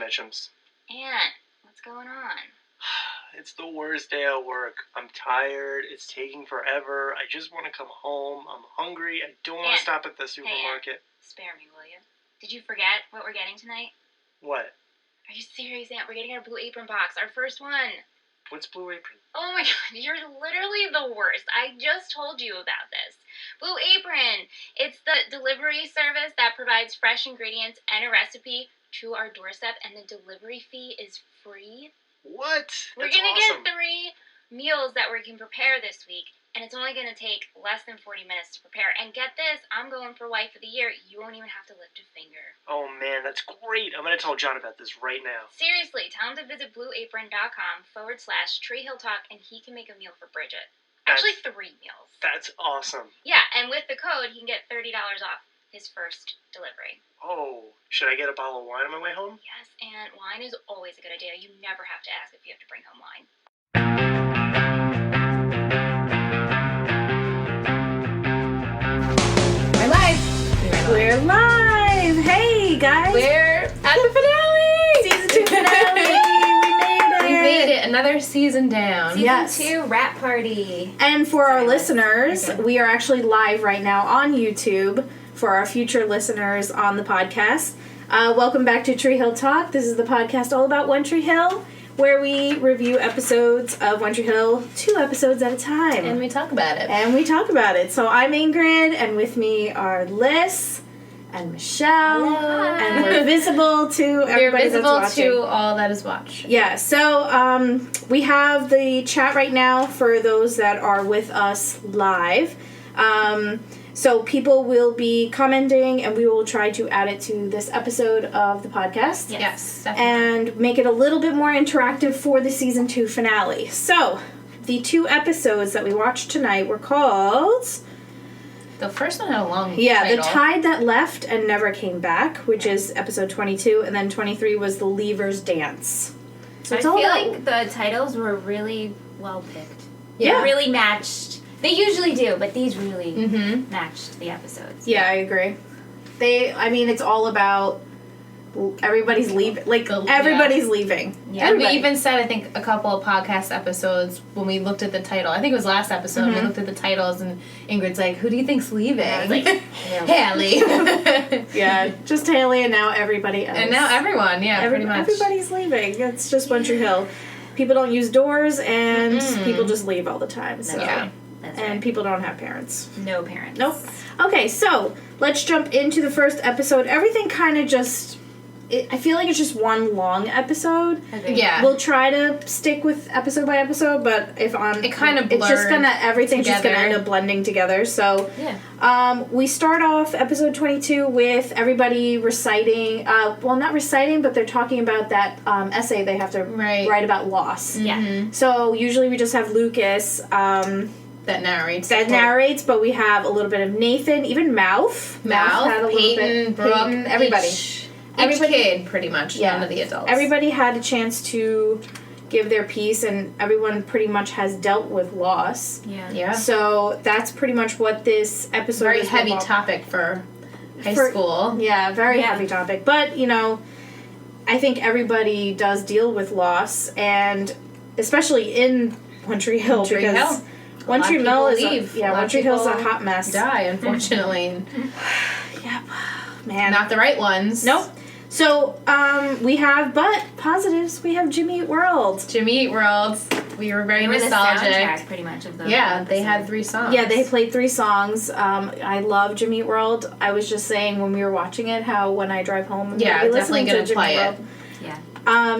Mitchums. Aunt, what's going on? It's the worst day at work. I'm tired. It's taking forever. I just want to come home. I'm hungry. I don't want to stop at the supermarket. Hey, spare me, will you? Did you forget what we're getting tonight? What? Are you serious, Aunt? We're getting our Blue Apron box, our first one. What's Blue Apron? Oh my god, you're literally the worst. I just told you about this. Blue Apron! It's the delivery service that provides fresh ingredients and a recipe to our doorstep, and the delivery fee is free. What? We're going to get 3 meals that we can prepare this week, and it's only going to take less than 40 minutes to prepare. And get this, I'm going for Wife of the Year. You won't even have to lift a finger. Oh man, that's great. I'm going to tell John about this right now. Seriously, tell him to visit blueapron.com/treehilltalk, and he can make a meal for Bridget. Actually, 3 meals. That's awesome. Yeah, and with the code, he can get $30 off his first delivery. Oh, should I get a bottle of wine on my way home? Yes, and wine is always a good idea. You never have to ask if you have to bring home wine. We're live. We're live. Hey, guys. We're at the finale. Season 2 finale. We made it. Another season down. Season 2 wrap party. And for our listeners, we are actually live right now on YouTube. For our future listeners on the podcast, welcome back to Tree Hill Talk. This is the podcast all about One Tree Hill, where we review episodes of One Tree Hill 2 episodes at a time. And we talk about it. So I'm Ingrid, and with me are Liz and Michelle. Hello. And we're visible to everybody that's watching. to all that is watching. Yeah, so we have the chat right now for those that are with us live. So people will be commenting, and we will try to add it to this episode of the podcast. Yes, definitely. And make it a little bit more interactive for the season 2 finale. So, the 2 episodes that we watched tonight were called... The first one had a long Yeah, title. The Tide That Left and Never Came Back, which is episode 22, and then 23 was The Leaver's Dance. So I feel like the titles were really well picked. Yeah. They really matched. They usually do, but these really matched the episodes. Yeah, I agree. It's all about everybody's leaving. Everybody's leaving. Yeah. And we even said, I think, a couple of podcast episodes when we looked at the title. I think it was last episode. We looked at the titles, and Ingrid's like, "Who do you think's leaving?" I was like, Haley. Yeah, just Haley, and now everybody else. And now everyone, pretty much. Everybody's leaving. It's just One Tree Hill. People don't use doors, and people just leave all the time. So. Yeah. That's and right. people don't have parents. No parents. Nope. Okay, so let's jump into the first episode. Everything kind of just... I feel like it's just one long episode. Okay. Yeah. We'll try to stick with episode by episode, but if on... It kind of it's just gonna... Everything's just gonna together. end up blending together, so... Yeah. We start off episode 22 with everybody reciting... well, not reciting, but they're talking about that essay they have to write about loss. Yeah. So usually we just have Lucas... that narrates, but we have a little bit of Nathan, even Mouth had a Peyton, little bit. Brooke, Peyton, everybody. Each kid, pretty much, none of the adults. Everybody had a chance to give their piece, and everyone pretty much has dealt with loss. Yeah. So that's pretty much what this episode Very is heavy about. topic for high school. Yeah, very heavy topic. But, I think everybody does deal with loss, and especially in One Tree Hill, because... One Tree Hill is One Tree Hill's a hot mess. Die, unfortunately. Yep, man. Not the right ones. Nope. So we have, but positives. We have Jimmy Eat World. Jimmy Eat World. We were very nostalgic. The soundtrack, pretty much of the they had 3 songs. Yeah, they played 3 songs. I love Jimmy Eat World. I was just saying when we were watching it how when I drive home, I'm gonna be listening definitely to gonna Jimmy play Eat it. World. Yeah.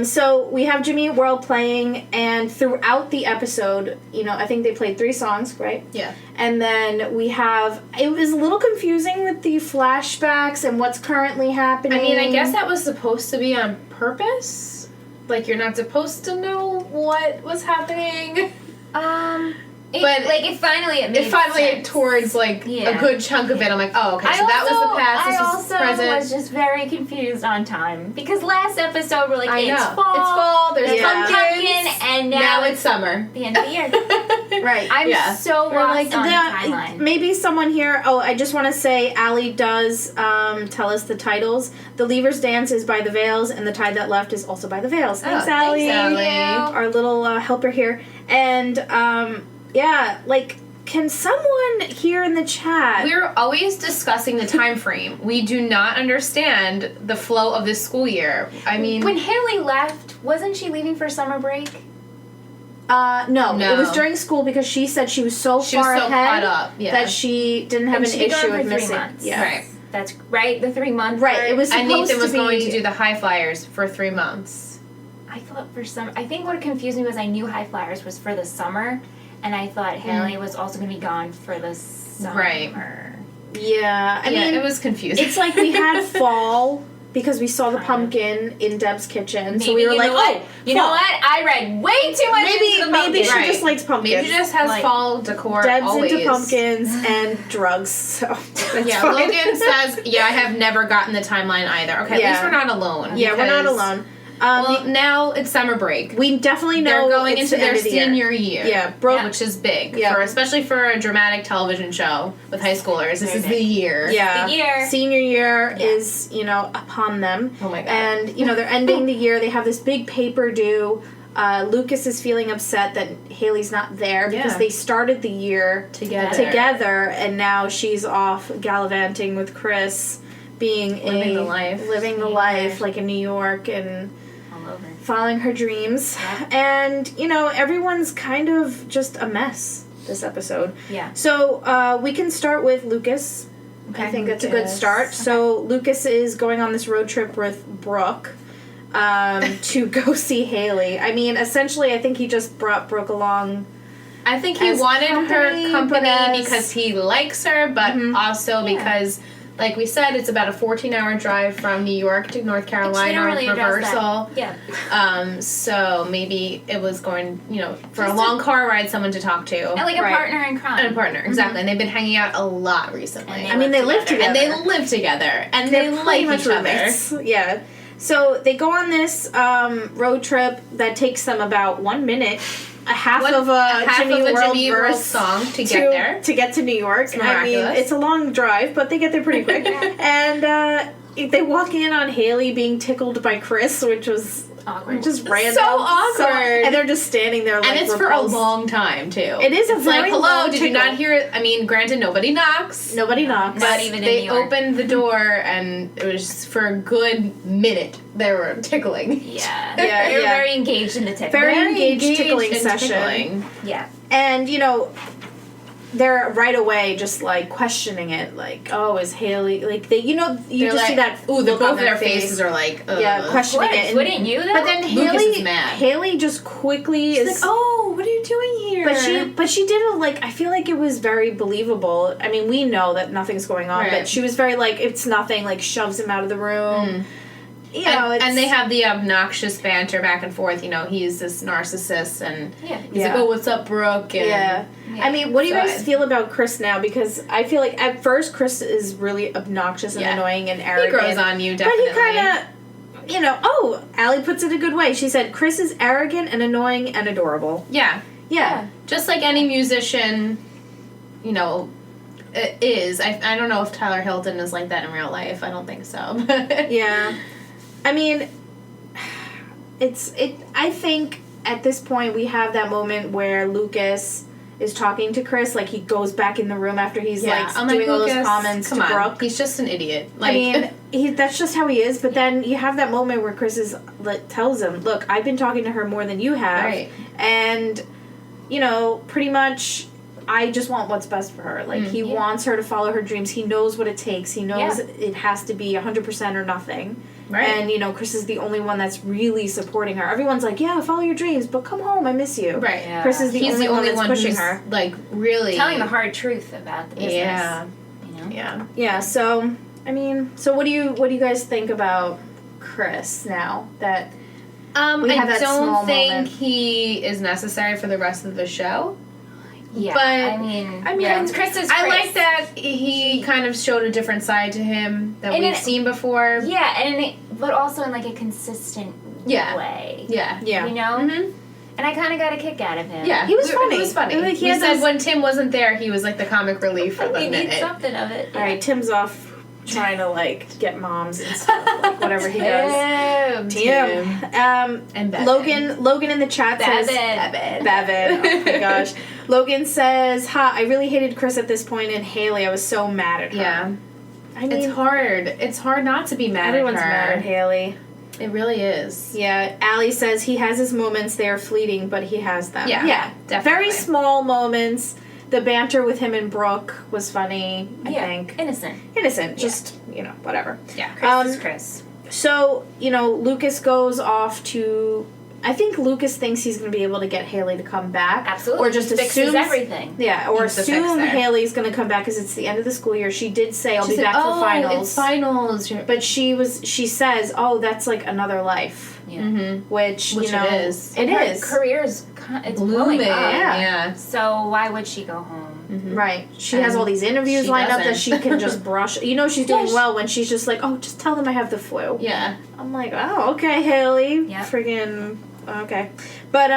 So we have Jimmy Eat World playing, and throughout the episode, I think they played 3 songs, right? Yeah. And then we have, it was a little confusing with the flashbacks and what's currently happening. I mean, I guess that was supposed to be on purpose. Like, you're not supposed to know what was happening. It finally towards a good chunk of it. I'm like, oh, okay, so that was the past. This was present. I was just very confused on time because last episode we're like, I it's know. fall. It's fall. There's pumpkin, and now it's summer. The end of the year. Right. I'm so lost on the the timeline. maybe someone here. Oh, I just want to say, Allie does tell us the titles. The Leavers Dance is by the Veils, and The Tide That Left is also by the Veils. Thanks, Allie. Thanks, Allie. Our little helper here. And yeah, like, can someone here in the chat? We're always discussing the time frame. We do not understand the flow of this school year. I mean, When Haley left, wasn't she leaving for summer break? No, No. it was during school because she said she was so she was far so ahead caught up. Yeah. that she didn't have And an she'd been issue gone with for 3 missing. months. Yeah. Right. That's right, the 3 months. Right, part. it was And supposed Nathan was to be, going to do the high flyers for 3 months. I thought I think what confused me was I knew High Flyers was for the summer, and I thought Haley was also going to be gone for the summer. Right. Yeah, I mean, it was confusing. it's like we had fall because we saw the Kind of. pumpkin in Deb's kitchen, Maybe, so we were you like, know what? oh, You know fall. what? I read way too much into the Maybe she Right. just likes pumpkins. Maybe she just has Like, fall decor Deb's always. into pumpkins and drugs, so that's Yeah, fine. Logan says, I have never gotten the timeline either. Okay, Yeah. at least we're not alone. Yeah, we're not because- alone. Well, now it's summer break. We definitely know They're going it's into the their end of the year. senior year. Yeah, Brooke. which is big. Yeah. Especially for a dramatic television show with high schoolers. This Very is big. the year. Yeah, The year. senior year Yeah. is upon them. Oh my God. And they're ending the year. They have this big paper due. Lucas is feeling upset that Haley's not there because Yeah. they started the year together, and now she's off gallivanting with Chris, being Living the life. living the Yeah. life like in New York and All over. following her dreams. Yeah. And everyone's kind of just a mess this episode. Yeah. So we can start with Lucas. I think that's a good Lucas. start. So Lucas is going on this road trip with Brooke to go see Haley. I mean, essentially, I think he just brought Brooke along. I think he As wanted company, her company but as- because he likes her, but also because, like we said, it's about a 14-hour drive from New York to North Carolina She didn't really address reversal. that. Yeah. So maybe it was going, for a Just long car ride, someone to talk to. And like a Right. partner in crime. And a partner, exactly. And they've been hanging out a lot recently. And I mean, they live together. And they live together. And they They're like pretty much each other. roommates. Yeah. So they go on this road trip that takes them about 1 minute, half of a Jimmy World verse song to get there. to get to New York. I mean, miraculous. it's a long drive, but they get there pretty quick. And they walk in on Haley being tickled by Chris, which was Awkward. just random. So awkward. And they're just standing there like And it's for a repulsed. long time, too. It is a It's very like, hello, long did you tickle. not hear it? I mean, granted, nobody knocks. Nobody knocks. Not But even in they New York. opened the door, and it was for a good minute they were tickling. Yeah. Yeah, They were yeah. very engaged in the tickle. Very engaged tickling in session. tickling. Yeah. And, they're right away just like questioning it, like, oh, is Haley like they you They're just like, see that ooh, look both on their face. faces are like, ugh. Yeah, questioning Of it. course. And- Wouldn't you, though? But then Lucas Haley is mad. Haley just quickly She's is like, oh, what are you doing here? but she did I feel like it was very believable. I mean, we know that nothing's going on, Right. but she was very like, it's nothing, like shoves him out of the room. And they have the obnoxious banter back and forth. He's this narcissist, and Yeah. he's like, "Oh, what's up, Brooke?" And Yeah. I mean, what do you So guys feel about Chris now? Because I feel like at first Chris is really obnoxious and Yeah. annoying and he arrogant. grows on you, But definitely. he kind of, Allie puts it a good way. She said, Chris is arrogant and annoying and adorable. yeah, Yeah. just like any musician, is. I don't know if Tyler Hilton is like that in real life. I don't think so. But Yeah. I mean, I think at this point we have that moment where Lucas is talking to Chris, like he goes back in the room after he's I'm doing all those Lucas, comments come to on. Brooke. He's just an idiot. I mean, that's just how he is. But then you have that moment where Chris tells him, "Look, I've been talking to her more than you have, Right. and pretty much, I just want what's best for her. Like he wants her to follow her dreams. He knows what it takes. He knows it has to be 100% or nothing. Right. And Chris is the only one that's really supporting her. Everyone's like, "Yeah, follow your dreams, but come home. I miss you." Right. Yeah. Chris is He's the only one that's pushing who's, her. like, really Telling the hard truth about the business. Yeah. Yeah. Yeah. So I mean, what do you guys think about Chris now that? We I have that small don't think moment. he is necessary for the rest of the show. Yeah. But I mean, yeah. Chris is I Chris. like that he kind of showed a different side to him that And we've it- seen before. Yeah, but also in like a consistent Yeah. way. Yeah. Yeah. You know? Mm-hmm. And I kind of got a kick out of him. Yeah, He was funny. He was funny. Like, He said when Tim wasn't there, he was like the comic relief for the We need minute. something of it. All right, Tim's off trying to like get moms and stuff, like whatever he does. Tim. And Bevan. Logan in the chat says Bevan. Oh my gosh. Logan says, I really hated Chris at this point, and Haley, I was so mad at her. Yeah. I mean, It's hard. It's hard not to be mad everyone's at her. mad at Haley. It really is. Yeah, Allie says he has his moments. They are fleeting, but he has them. Yeah, definitely. Very small moments. The banter with him and Brooke was funny, I think. Innocent. Just, whatever. Yeah. Chris is Chris. So, Lucas goes off to... I think Lucas thinks he's going to be able to get Haley to come back. Absolutely. Or just He fixes assumes... everything. Yeah, or He's the assume fixer. Haley's going to come back because it's the end of the school year. She did say, I'll She be said, back for finals. It's finals. But she says, that's like another life. Yeah. Mm-hmm. Which it is. It Her is. career's it's Blooming. blowing up. Yeah. So why would she go home? Mm-hmm. Right. She has all these interviews she lined up that doesn't. she can just brush. She's doing well when she's just like, just tell them I have the flu. Yeah. I'm like, oh, okay, Haley. Yep. Friggin' okay. But,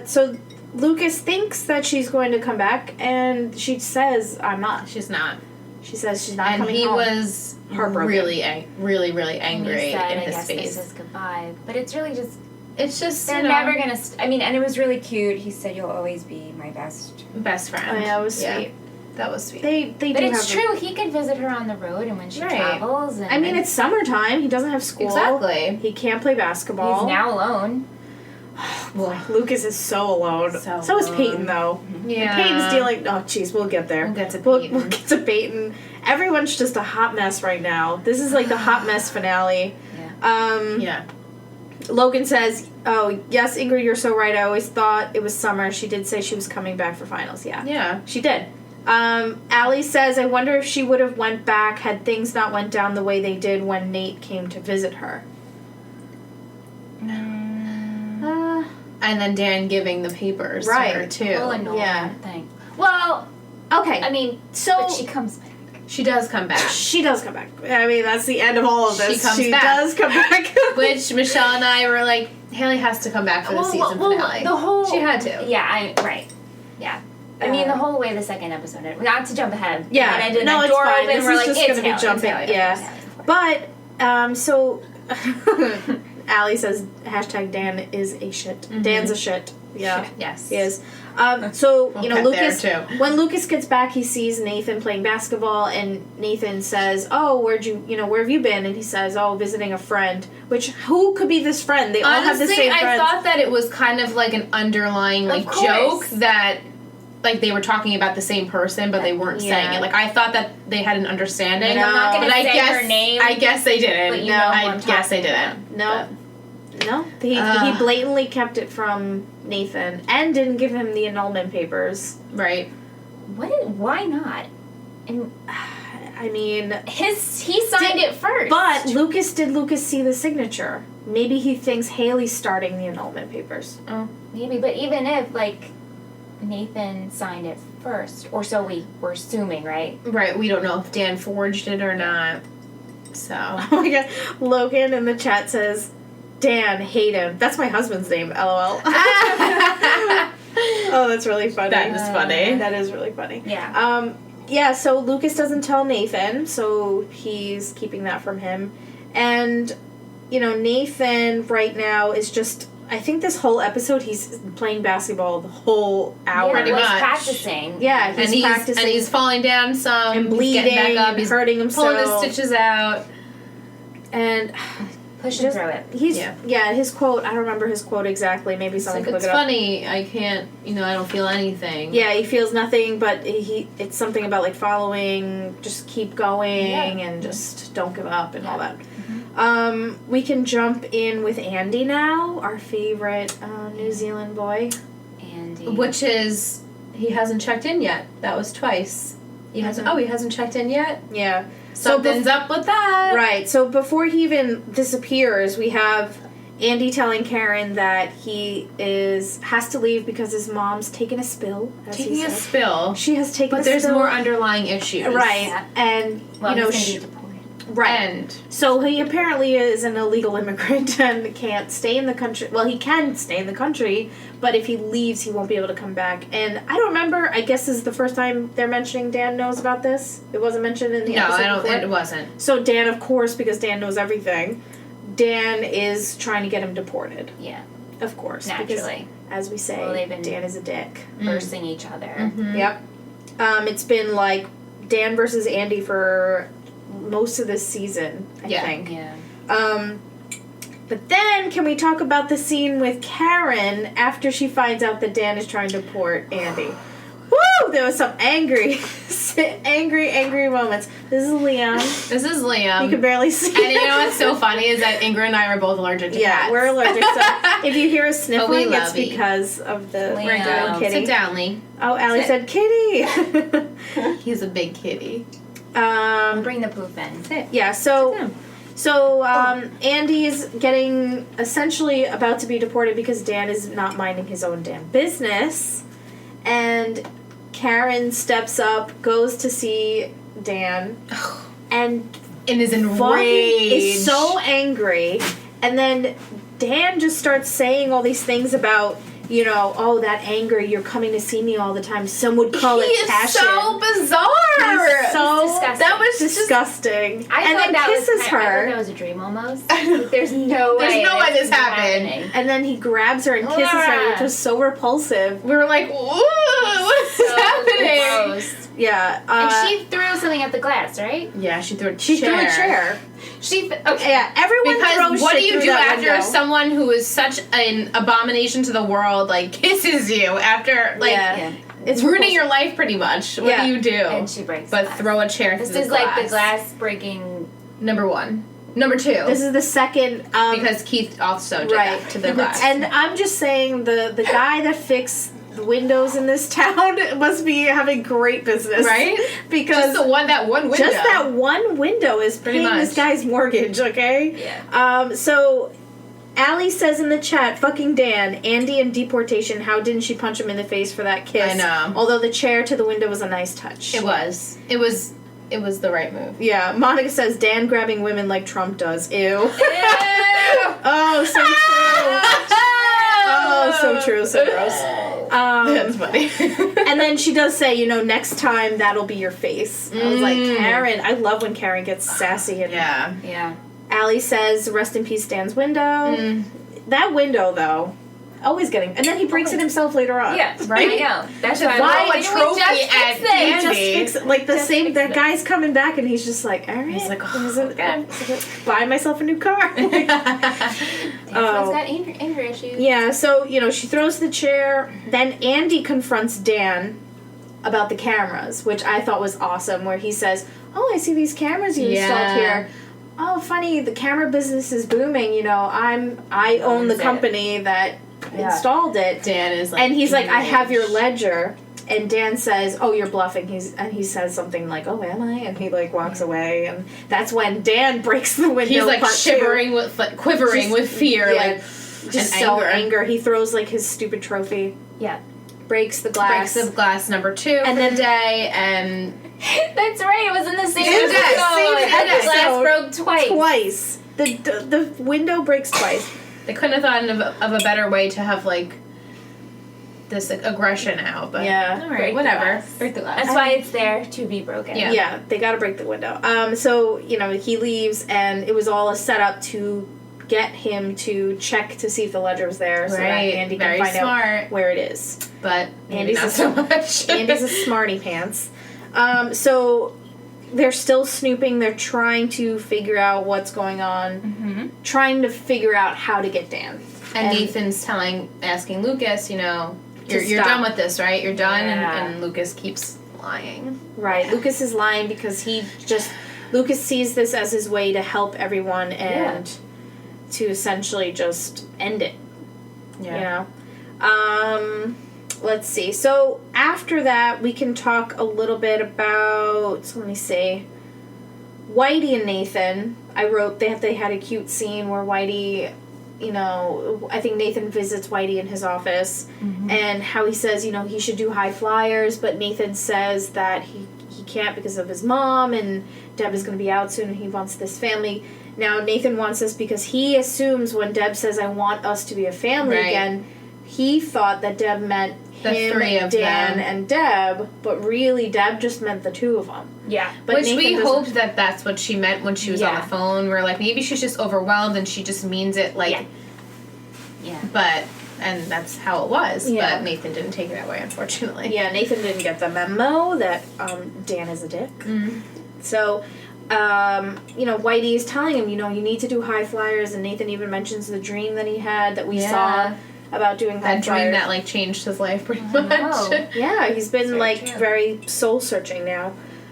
so Lucas thinks that she's going to come back, and she says, I'm not. She's not. She says she's not And coming he home. was Heartbroken. really angry And he said, in I his guess face. this is goodbye. But it's really just... It's just, They're never going to... and it was really cute. He said, you'll always be my best. best friend. Oh, yeah, it was Yeah. sweet. That was sweet. They But do it's have true. He can visit her on the road and when she Right. travels. And I mean, it's summertime. He doesn't have school. Exactly. He can't play basketball. He's now alone. Boy, Lucas is so alone. So is alone. Peyton, though. Yeah. Peyton's dealing... Oh, jeez, we'll get there. We'll get to We'll Peyton. get to Peyton. Everyone's just a hot mess right now. This is like the hot mess finale. Yeah. Yeah. Logan says, yes, Ingrid, you're so right. I always thought it was summer. She did say she was coming back for finals. Yeah. Yeah. She did. Allie says, I wonder if she would have went back had things not went down the way they did when Nate came to visit her. And then Dan giving the papers Right. to her, too. Well, annoying Yeah. thing. Well, Okay. I mean, so but she comes back. She does come back. she does come back. I mean, that's the end of all of this. She comes back. does come back. Which Michelle and I were like, Haley has to come back for the season finale. The whole... She had to. Yeah, right. Yeah. I mean, the whole way the second episode ended. Not to jump ahead. Yeah. But I did No, that it's door fine. open, This we're is like, just it's gonna be Haley, jumping. it's Haley, Yeah. it's Haley. But, so, Allie says, hashtag Dan is a shit. Mm-hmm. Dan's a shit. Yeah. Yes. He is. So, We'll you know, get Lucas, there, too. when Lucas gets back, he sees Nathan playing basketball, and Nathan says, where have you been? And he says, visiting a friend. Which, who could be this friend? They all have the Honestly, same I friends. thought that it was kind of like an underlying Of course. joke that like they were talking about the same person, but they weren't saying Yeah. it. Like I thought that they had an understanding. Like, I'm not No. gonna but I say guess her name. I guess they didn't. But you know who I I'm guess they talking didn't. No. No. He blatantly kept it from Nathan and didn't give him the annulment papers. Right. Why not? And I mean... he signed it first. But did Lucas see the signature? Maybe he thinks Haley's starting the annulment papers. Oh. Maybe, but even if, like, Nathan signed it first, or so we're assuming, right? Right. We don't know if Dan forged it or not. So. Oh my god. Logan in the chat says, Dan, hate him. That's my husband's name, LOL. Oh, that's really funny. That is funny. That is really funny. Yeah. Yeah, so Lucas doesn't tell Nathan, so he's keeping that from him. And, you know, Nathan right now is just, I think this whole episode he's playing basketball the whole hour. Pretty he's much. practicing. Yeah, he's and practicing. and he's falling down some and he's bleeding, getting back up, and he's hurting himself. pulling his stitches out. And Pushing through it. he's, his quote, I don't remember his quote exactly. Maybe It's someone like, can look it's it up. funny, I can't, I don't feel anything. Yeah, he feels nothing, but it's something about like following, just keep going, and just don't give up and all that. Mm-hmm. We can jump in with Andy now, our favorite New Zealand boy. Andy. Which is, he hasn't checked in yet. That was twice. He hasn't checked in yet? Yeah. Something's up with that. Right. So before he even disappears, we have Andy telling Karen that he has to leave because his mom's taken a spill. As Taking he a said. spill. She has taken a But there's spill. more underlying issues. right. Yeah. And Well, you know, he's gonna be deported. Right. End. So he apparently is an illegal immigrant and can't stay in the country. Well, he can stay in the country, but if he leaves, he won't be able to come back. And I don't remember. I guess this is the first time they're mentioning Dan knows about this. It wasn't mentioned in the episode. No, before. it wasn't. So Dan, of course, because Dan knows everything, Dan is trying to get him deported. Yeah. Of course. Naturally. Because, as we say, Well, they've been Dan is a dick. Versing each other. Mm-hmm. Yep. It's been like Dan versus Andy for most of this season, I think. Yeah. But then, can we talk about the scene with Karen after she finds out that Dan is trying to deport Andy? Woo! There was some angry moments. This is Liam. This is Liam. You can barely see And you know what's so funny is that Ingrid and I are both allergic to cats. we're allergic. So if you hear us But sniffling, we it's love you. because of the Liam. regular kitty. Sit down, Lee. Oh, Allie Sit. said kitty. He's a big kitty. Bring the poof in. Sit. Yeah, so Andy is getting essentially about to be deported because Dan is not minding his own damn business. And Karen steps up, goes to see Dan, and is fucking enraged. is so angry. And then Dan just starts saying all these things about, you know, oh, that anger, you're coming to see me all the time. Some would call it passion. So bizarre. He's so disgusting. that was disgusting. I and thought then that kisses was, her. I thought that was a dream almost. There's no way. There's no way this happened. happening. And then he grabs her and kisses her, which was so repulsive. We were like, "Ooh, what is happening?" Gross. Yeah. And she threw something at the glass, right? Yeah, she threw a chair. She threw a chair. Okay. Yeah, everyone Because throws what do shit you through do that after window. someone who is such an abomination to the world like kisses you after like Yeah. it's ruining your life pretty much? What Yeah. do you do? And she breaks but glass. throw a chair This through is the like the glass breaking. Number 1. Number 2. This is the second because Keith also did right that to the glass. And I'm just saying the guy that fixed the windows in this town must be having great business, Right? Because just that one window. just that one window is Pretty paying this much. guy's mortgage. Okay. Yeah. So Allie says in the chat, fucking Dan, Andy in deportation, how didn't she punch him in the face for that kiss? I know. Although the chair to the window was a nice touch. It was the right move. Yeah, Monica says Dan grabbing women like Trump does. Ew. Ew. Oh, so true. Oh, so true, so gross. That's funny. And then she does say, you know, next time that'll be your face. I was like, Mm. Karen, I love when Karen gets sassy. And Yeah. Yeah. Allie says, rest in peace, Dan's window. Mm. That window, though, always getting... And then he breaks it himself later on. Yeah. Right. I know. That's why. Why I'm like, a we just trophy fixed at it. He just Andy. fixes it. Like, the Just same... fix That it. guy's coming back, and he's just like, all right. He's like, oh, He's like, okay. buy myself a new car. Dan's Oh. got anger issues. Yeah, so, you know, she throws the chair. Then Andy confronts Dan about the cameras, which I thought was awesome, where he says, oh, I see these cameras you installed here. Oh, funny, the camera business is booming, you know, I own the Owns it. company that installed it. Dan is like, And he's like, I have your huge. ledger. And Dan says, oh, you're bluffing. He says something like, oh, am I? And he, like, walks away. And that's when Dan breaks the window. He's like part two. shivering with, like, quivering Just- with fear, yeah, like just and so anger. anger. He throws, like, his stupid trophy. Yeah. Breaks the glass. breaks the glass number 2 And and then- the day, and That's right. It was in the same Same day, episode. same And the glass episode. broke twice. Twice. The window breaks twice. they couldn't have thought of a better way to have like this aggression out. But Yeah. All right, whatever. Break the glass. That's why it's there to be broken. Yeah. Yeah, they gotta break the window. So, you know, he leaves, and it was all a setup to get him to check to see if the ledger was there so that Right. Andy Very can find smart. out where it is. But Andy's not a- so much. Andy's a smarty pants. So they're still snooping. They're trying to figure out what's going on. Mm-hmm. Trying to figure out how to get Dan. And Nathan's asking Lucas, you know, you're stop. done with this, right? You're done, Yeah. and Lucas keeps lying. Right. Lucas is lying because Lucas sees this as his way to help everyone and to essentially just end it. You know? Let's see. So after that, we can talk a little bit about, let me see, Whitey and Nathan. I wrote they had a cute scene where Whitey, you know, I think Nathan visits Whitey in his office, and how he says, you know, he should do high flyers, but Nathan says that he can't because of his mom, and Deb is going to be out soon, and he wants this family. Now, Nathan wants this because he assumes when Deb says, I want us to be a family again, he thought that Deb meant him, three of Dan, them. and Deb, but really Deb just meant the two of them. Yeah. But Which Nathan we doesn't- hoped that that's what she meant when she was on the phone. We're like, maybe she's just overwhelmed and she just means it like... Yeah. But... And that's how it was. Yeah. But Nathan didn't take it that way, unfortunately. Yeah, Nathan didn't get the memo that Dan is a dick. Mm. So, Whitey is telling him, you need to do high flyers, and Nathan even mentions the dream that he had that we saw about doing high that flyers. dream that, like, changed his life pretty much. Yeah, he's been, very soul-searching now.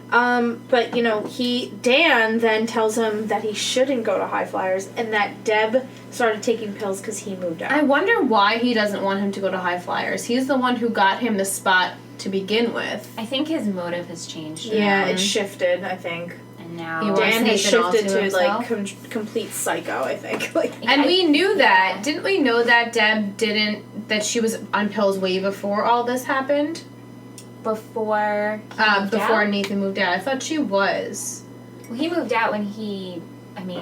But, Dan then tells him that he shouldn't go to high flyers, and that Deb started taking pills because he moved out. I wonder why he doesn't want him to go to high flyers. He's the one who got him the spot to begin with. I think his motive has changed. Yeah, it shifted, I think. And now... He wants Dan has Nathan all shifted to to, himself. complete psycho, I think. And we knew that. Didn't we know that Deb that she was on pills way before all this happened? Before Before Nathan moved out. I thought she was. Well, he moved out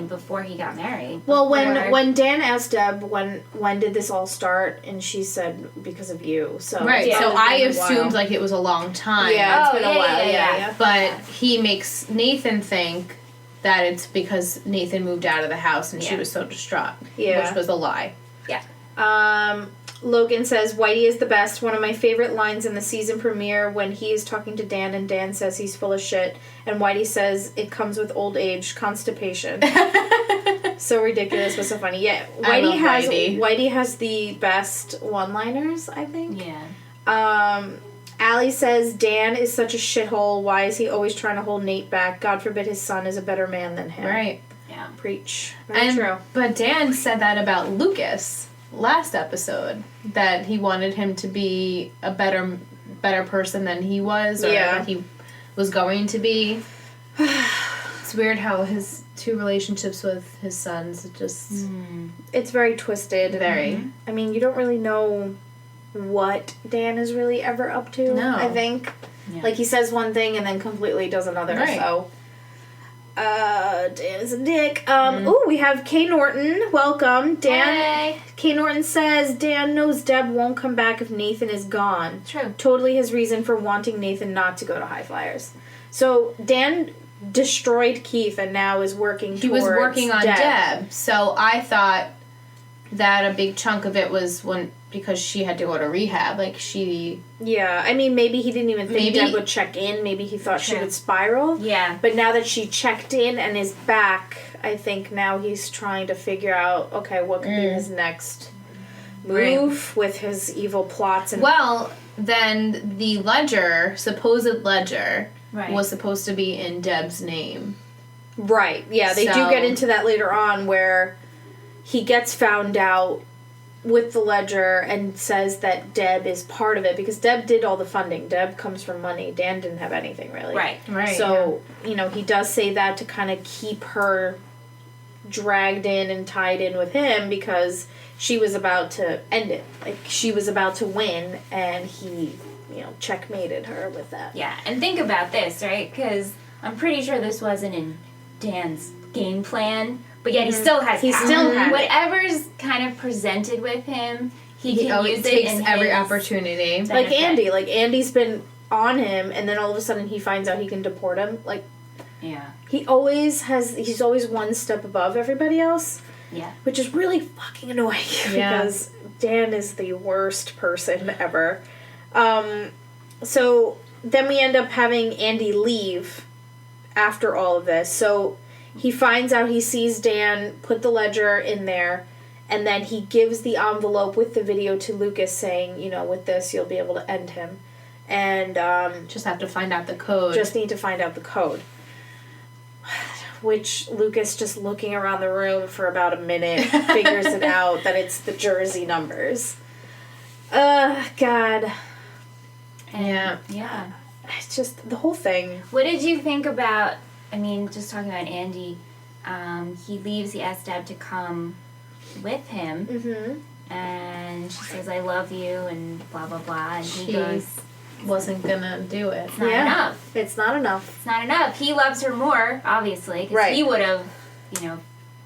before he got married. Well, when Dan asked Deb when did this all start, and she said because of you. So right. So I it's been a assumed while. like it was a long time. Yeah, it's been a while. Yeah. But he makes Nathan think that it's because Nathan moved out of the house and she was so distraught. Yeah. Which was a lie. Yeah. Logan says, Whitey is the best. One of my favorite lines in the season premiere when he is talking to Dan and Dan says he's full of shit. And Whitey says it comes with old age, constipation. So ridiculous, but so funny. Yeah, Whitey has the best one-liners, I think. Yeah. Allie says, Dan is such a shithole. Why is he always trying to hold Nate back? God forbid his son is a better man than him. Right. Yeah. Preach. Very true. But Dan said that about Lucas last episode, that he wanted him to be a better person than he was, or that he was going to be. It's weird how his two relationships with his sons just... It's very twisted. Very. I mean, you don't really know what Dan is really ever up to, I think. Yeah. Like, he says one thing and then completely does another, so... Dan is a dick. Ooh, we have Kay Norton. Welcome. Dan. Hey. Kay Norton says, Dan knows Deb won't come back if Nathan is gone. True. Totally his reason for wanting Nathan not to go to high flyers. So, Dan destroyed Keith and now is working towards He was working on Deb. Deb. So I thought that a big chunk of it was because she had to go to rehab. Like, she... Yeah, I mean, maybe he didn't even think Deb would check in. Maybe he thought she would spiral. Yeah. But now that she checked in and is back, I think now he's trying to figure out, okay, what could be his next move with his evil plots. And Well, then the supposed ledger, Right. was supposed to be in Deb's name. Right, yeah, they do So- get into that later on where he gets found out with the ledger and says that Deb is part of it because Deb did all the funding. Deb comes from money. Dan didn't have anything really. Right. So, he does say that to kind of keep her dragged in and tied in with him because she was about to end it. Like, she was about to win and he, checkmated her with that. Yeah, and think about this, right? Because I'm pretty sure this wasn't in Dan's game plan, but yet he still has He power. still had it. Whatever's kind of presented with him, he can use it takes in every his opportunity. Like benefit. Andy. Like, Andy's been on him and then all of a sudden he finds out he can deport him. Like, Yeah. he's always one step above everybody else. Yeah. Which is really fucking annoying because Dan is the worst person ever. So then we end up having Andy leave after all of this. So he finds out, he sees Dan put the ledger in there, and then he gives the envelope with the video to Lucas saying, with this you'll be able to end him. And Just have to find out the code. just need to find out the code. Which Lucas, just looking around the room for about a minute, figures it out that it's the jersey numbers. God. Yeah. Yeah. It's just the whole thing. What did you think about, just talking about Andy, he leaves, he asks Deb to come with him, Mm-hmm. and she says, I love you, and blah, blah, blah, and he goes, wasn't gonna do it. It's not enough. It's not enough. It's not enough. He loves her more, obviously, because he would have,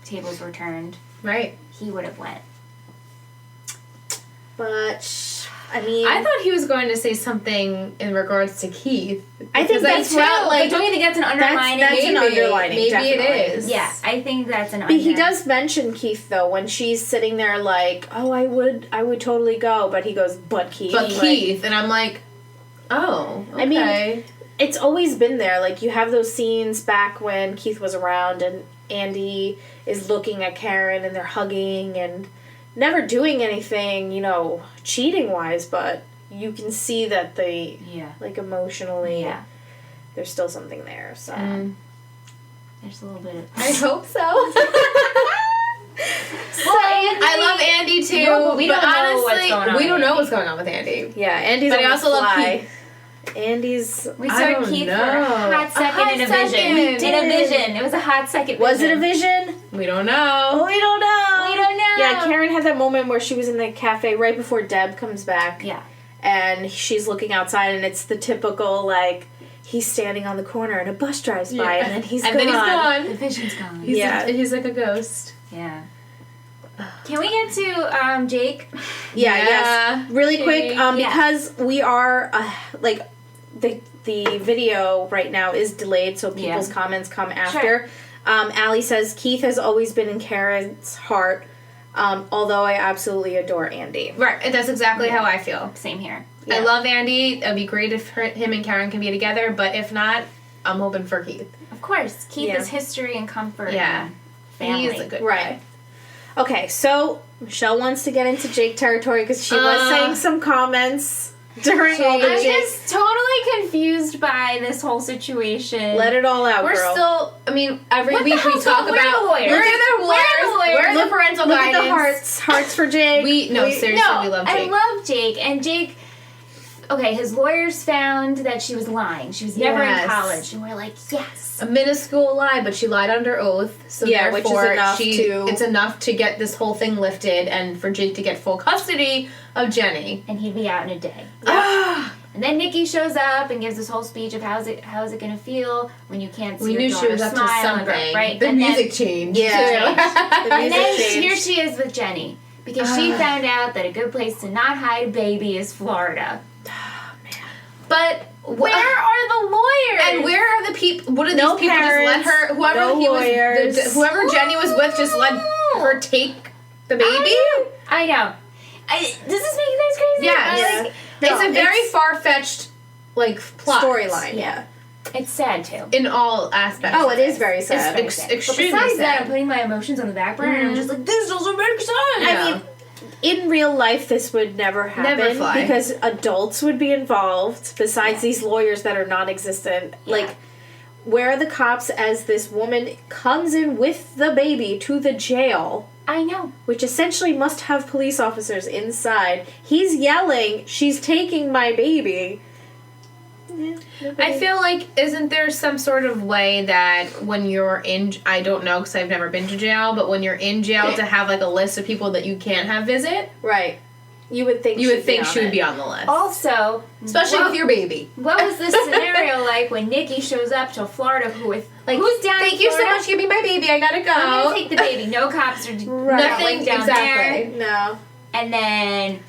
tables were turned. Right. He would have went. But, I mean... I thought he was going to say something in regards to Keith. I think that's but don't you think that's an underlining? That's an underlining, maybe definitely. it is. Yeah, I think that's an But he does mention Keith, though, when she's sitting there like, oh, I would totally go. But he goes, but Keith. But Keith. And I'm like, oh, okay. I mean, it's always been there. Like, you have those scenes back when Keith was around and Andy is looking at Karen and they're hugging and never doing anything, cheating-wise, but you can see that they, like, emotionally, there's still something there, so. There's a little bit. I hope so. I love Andy, too. No, but we don't know what's honestly, going on. We don't know what's going on with Andy. Yeah, Andy's But on I the also love fly. Keith. Andy's... We saw Keith for a hot second in a vision. We did. In a vision. It was a hot second vision. Was it a vision? We don't know. We don't know. We don't know. Yeah, Karen had that moment where she was in the cafe right before Deb comes back. Yeah. And she's looking outside, and it's the typical, like, he's standing on the corner and a bus drives by, and then he's gone. Then he's gone. The vision's gone. He's like a ghost. Yeah. Can we get to Jake? Yeah, yes. Really quick, Yeah. because we are, the video right now is delayed, so people's comments come after. Sure. Allie says, Keith has always been in Karen's heart, although I absolutely adore Andy. Right, and that's exactly how I feel. Same here. I love Andy. It'd be great if him and Karen can be together, but if not, I'm hoping for Keith. Of course. Keith is history and comfort. Yeah. And family. He's a good Right. Okay, so Michelle wants to get into Jake territory because she was saying some comments during all the I'm Jake. just totally confused by this whole situation. Let it all out, We're girl. still, every week we talk We're about... the lawyers. We're the lawyers. We're the parental Look guidance. at the hearts. Hearts for Jake. Seriously, we love Jake. I love Jake. And Jake... Okay, his lawyers found that she was lying. She was never in college. And we're like, yes. A minuscule lie, but she lied under oath. So which is therefore, enough it's enough to get this whole thing lifted and for Jake to get full custody of Jenny. And he'd be out in a day. And then Nikki shows up and gives this whole speech of how's it going to feel when you can't see your daughter smile. We knew she was up to something. Right? The music changed. Yeah. And then here she is with Jenny. Because she found out that a good place to not hide a baby is Florida. But where are the lawyers? And where are the people? What did No these people parents, just let her? Whoever Jenny was with just let her take the baby. I know. Does this make you guys crazy? Yes. It's a very far-fetched plot storyline. Yeah. It's sad too. In all aspects. Oh, it is very sad. It's extremely but besides sad. that, I'm putting my emotions on the back burner and I'm just like, this doesn't make sense. I mean, in real life, this would never happen. Never fly. Because adults would be involved, besides these lawyers that are non-existent. Yeah. Like, where are the cops as this woman comes in with the baby to the jail? I know. Which essentially must have police officers inside. He's yelling, she's taking my baby. Yeah, I feel like, isn't there some sort of way that when you're in, I don't know because I've never been to jail, but when you're in jail to have a list of people that you can't have visit? Right. You would think she would be on the list. Also, especially with your baby. What was this scenario like when Nikki shows up to Florida who's down thank you so much for giving me my baby, I gotta go. I'm gonna take the baby. No cops are nothing down exactly. there. No. And then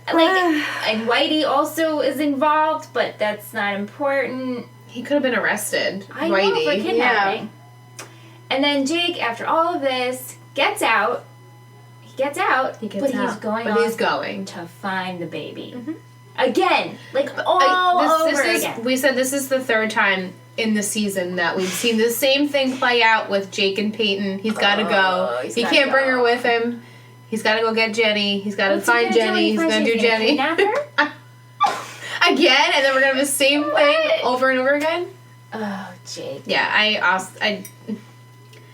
and Whitey also is involved, but that's not important. He could have been arrested. I know, for kidnapping. Yeah. And then Jake, after all of this, gets out. He's going to find the baby. Mm-hmm. Again. Over again. We said this is the third time in the season that we've seen the same thing play out with Jake and Peyton. He's got to go. He can't bring her with him. He's got to go get Jenny. He's got to find Jenny. He's going to do Jenny. Kidnap her? Again? And then we're going to have the same thing over and over again? Oh, Jake. Yeah,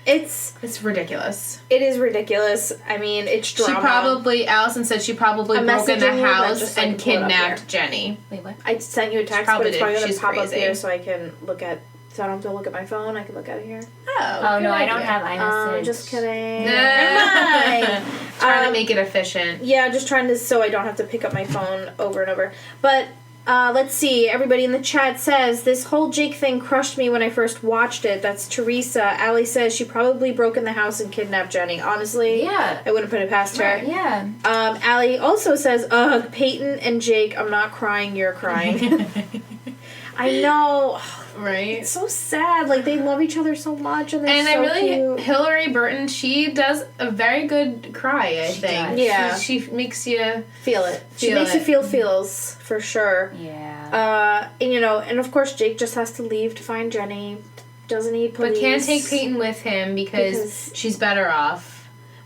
it's ridiculous. It is ridiculous. I mean, it's drama. Allison said she probably broke in the house and kidnapped Jenny. Wait, what? I sent you a text, but it's probably going to pop up here so I can look at, so I don't have to look at my phone. I can look at it here. Oh no, I don't have iMessage. Just kidding. Never mind. Trying to make it efficient. Yeah, just trying to, so I don't have to pick up my phone over and over. But Let's see. Everybody in the chat says, this whole Jake thing crushed me when I first watched it. That's Teresa. Allie says she probably broke in the house and kidnapped Jenny. Honestly, Yeah. I wouldn't put it past her. Yeah. Allie also says, ugh, Peyton and Jake, I'm not crying, you're crying. I know. Right? It's so sad. Like, they love each other so much, and they're And so I really, cute. Hillary Burton, she does a very good cry, I think. does. Yeah. She makes you Feel it. She Feel makes it. you feel feels, for sure. Yeah. And, and of course Jake just has to leave to find Jenny. Doesn't need police. but can't take Peyton with him because she's better off.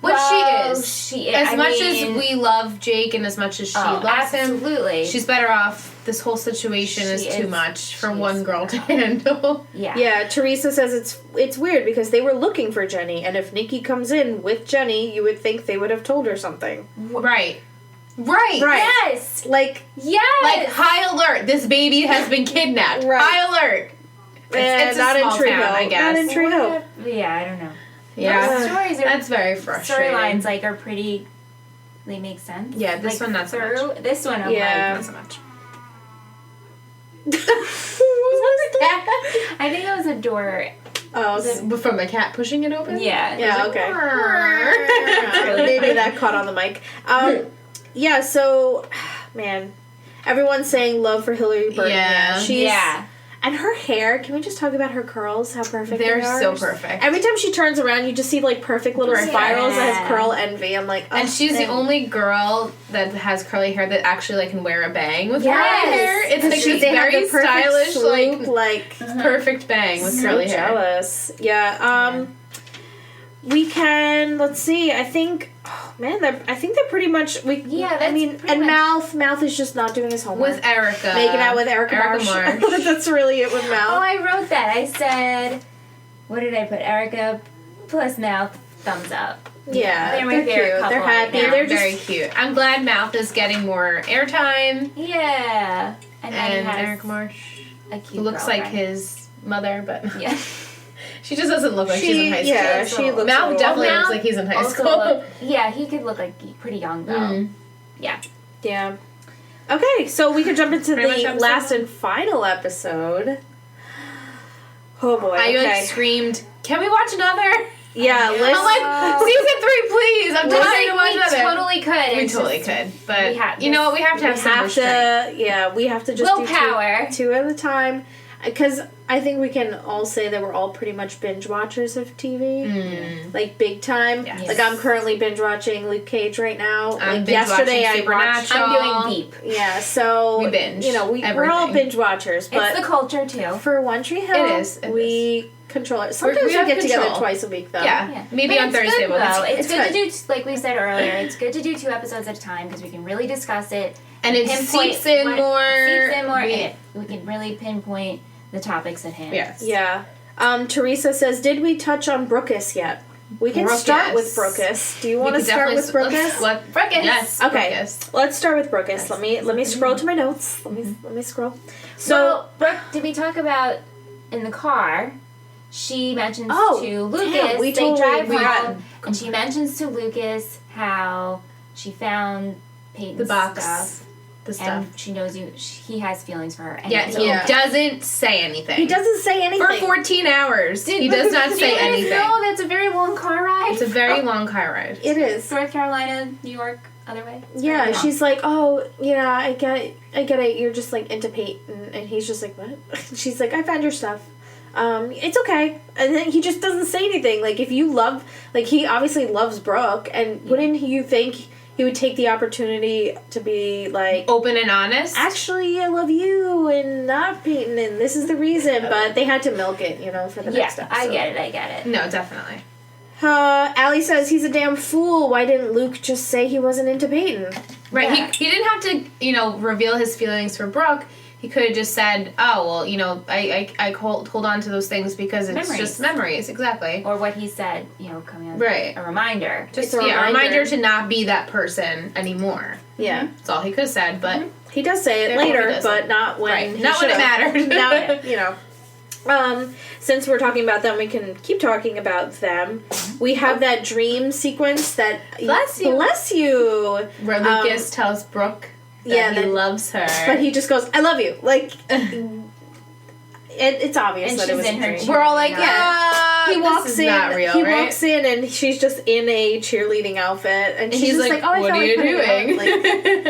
Which Well, she is. she is. As I much mean- as we love Jake and as much as she loves him, absolutely. she's better off. This whole situation She is too is- much for she one is girl to better. handle. Yeah. Yeah, Teresa says it's weird because they were looking for Jenny, and if Nikki comes in with Jenny, you would think they would have told her something. Right. Right. Right. Yes. Like, Yes. Like, high alert, this baby has been kidnapped. Right. High alert. It's a not small in Tree town, Hill. I guess. Not in Tree Hill. Yeah, I don't know. Yeah. Those stories are That's very frustrating. storylines like are pretty. They make sense. Yeah, this one not so much. This one, I'm Yeah. Not so much. like. I think that was a door. Oh, From a cat pushing it open? Yeah. yeah, It was okay. like, Maybe that caught on the mic. Yeah, so, man, everyone's saying love for Hillary Burton. Yeah. She's, Yeah. And her hair, can we just talk about her curls? How perfect They're they are? so perfect. Every time she turns around, you just see like perfect little Perfect. spirals that has Yeah. curl envy. I'm like, oh, And she's the man. only girl that has curly hair that actually like can wear a bang with Yes. curly hair. It's like She- this they have very the perfect stylish, swoop, like like perfect bang with so curly hair. jealous. Yeah. We can. Let's see. I think. Oh man, I think they're pretty much. Yeah, I that's mean, pretty and much- Mouth is just not doing his homework. With Erica. Making out with Erica Marsh. Marsh. That's really it with Mouth. Oh, I wrote that. I said, what did I put? Erica plus Mouth, thumbs up. yeah, they're my they're favorite cute. couple They're right happy. now. They're very just. cute. I'm glad Mouth is getting more airtime. Yeah. And then he And has Eric Marsh, a who cute looks like girlfriend. his mother, but Yeah. she just doesn't look like she's in high school. Yeah, she looks. a Mouth little- definitely Mouth looks like he's in high Also school. look- yeah, he could look like pretty young though. Mm. Yeah. Yeah. Okay, so we can jump into Pretty much the episode last and final episode. Oh boy. I okay. like screamed, "Can we watch another?" Yeah, let's. I'm like, season 3, please. I'm tired of watching We another. totally could. We It's totally just could, but we have you know what? We have to we have some have restraint. to. Yeah, we have to just willpower. do two at a time. Because I think we can all say that we're all pretty much binge watchers of TV. Mm. Like, big time. Yes. Like, I'm currently binge watching Luke Cage right now. I'm Like, binge yesterday watching I watched. Supernatural. I'm doing Veep. Yeah, so. We binge You know, we're all everything. binge watchers. But It's the culture too. for One Tree Hill, It is. we control it. Sometimes we we have get together control. twice a week, though. Yeah. Maybe But on it's Thursday good, we'll though. get It's It's good to do, like we said earlier, it's good to do 2 episodes at a time because we can really discuss it. and it pinpoint seeps in what- more. Seeps in more. We- and we can really pinpoint the topics at hand. Yes. Yeah. Teresa says, did we touch on Brookus yet? We can start with Brookus. Do you want to start with Brookus? What? Brookus. Yes. Okay. Brookus. Let's start with Brookus. Let me scroll to my notes. Let me scroll. So So, Brooke, did we talk about in the car? She mentions Oh, to Lucas, damn, we they totally drive forgot. home, and she mentions to Lucas how she found Peyton's The box. stuff, The stuff. and she knows he has feelings for her. And Yeah, it's he okay. doesn't say anything. he doesn't say anything. For 14 hours. He does not Do say you guys anything. know that's a very long car ride? It's a very long car ride. It is. North Carolina, New York, other way. It's Yeah, very long. she's like, oh, yeah, I get it. You're just like into Peyton, and he's just like, what? She's like, I found your stuff. It's okay. And then he just doesn't say anything. Like, if you love, like, he obviously loves Brooke, and wouldn't you think he would take the opportunity to be like, Open and honest. actually, I love you and not Peyton, and this is the reason. But they had to milk it, for the next episode. I get it. No, definitely. Allie says he's a damn fool. Why didn't Luke just say he wasn't into Peyton? Right. Yeah. He didn't have to, reveal his feelings for Brooke. He could have just said, "Oh, well, I hold on to those things because it's Memories. just memories." Exactly. Or what he said, coming out. Right. A reminder. Just It's a a reminder. reminder to not be that person anymore. Yeah, That's all he could have said, but he does say it Therefore he later, doesn't. but not when Right. he Not when it should've. mattered. Now, since we're talking about them, we can keep talking about them. We have that dream sequence that Bless you. bless you. where Lucas tells Brooke that he loves her. But he just goes, I love you. Like, it's obvious And that she's it was in a her dream. We're all like, yeah. He walks this is in. not real, he right? walks in, and she's just in a cheerleading outfit, and she's he's just like, oh, I what felt are like you putting it on. doing?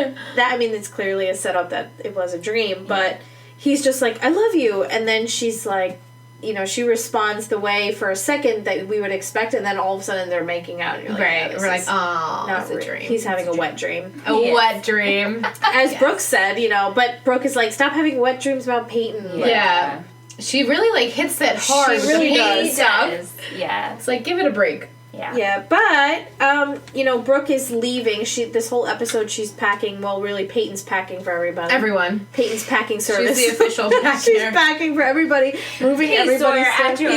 Like, that, I mean, it's clearly a setup that it was a dream, but he's just like, I love you, and then she's like, you know, she responds the way for a second that we would expect, and then all of a sudden they're making out. And you're like, Right. yeah, We're like, oh, it's a dream. He's having a wet dream. A wet dream. As Brooke said, you know, but Brooke is like, stop having wet dreams about Peyton. Like, Yeah. She really, like, hits that hard with really the does. Peyton stuff. Yeah. It's like, give it a break. Yeah. Yeah, but you know, Brooke is leaving. This whole episode she's packing. Well, really, Peyton's packing for everybody. Everyone. Payton's packing service. She's the official packer. She's packing for everybody, moving everybody's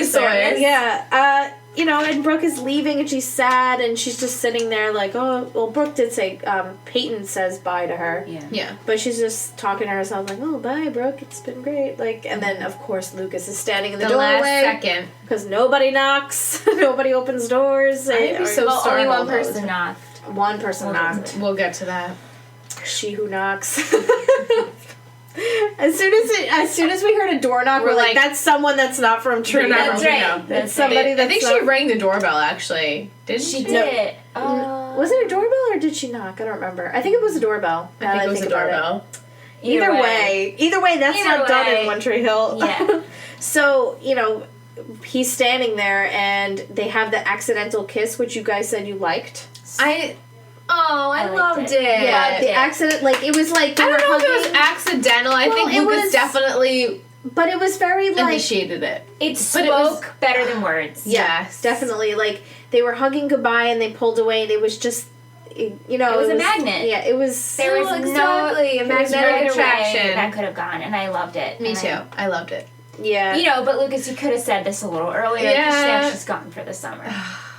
stuff. Yeah. You know, and Brooke is leaving, and she's sad, and she's just sitting there like, oh, well, Brooke did say, Peyton says bye to her. Yeah. But she's just talking to herself like, oh, bye, Brooke, it's been great. Like, and then, of course, Lucas is standing in the doorway. last second. Because nobody knocks, nobody opens doors. I'd be so Well, only one startled. person knocked. One person knocked. We'll get to that. She who knocks. As soon as we heard a door knock, we're like, that's someone that's not from Tree. That's right. That's somebody that's I think not... she rang the doorbell, actually. Didn't she? She did. Was it a doorbell or did she knock? I don't remember. I think it was a doorbell. I think it was a doorbell. Either way, that's not done in One Tree Hill. Yeah. So, you know, he's standing there and they have the accidental kiss, which you guys said you liked. I loved it. Yeah, the accident, like, it was like they I were don't know hugging. if it was accidental. I think it Lucas was- definitely But it was very, like... initiated it. It But spoke it was- better than words. Yes. Definitely. Like, they were hugging goodbye and they pulled away and it was just, you know... It was a magnet. Yeah, it was... There was exactly, a magnetic attraction. That could have gone, and I loved it. Me And too. I loved it. Yeah. You know, but Lucas, you could have said this a little earlier. Yeah. She's gone for the summer.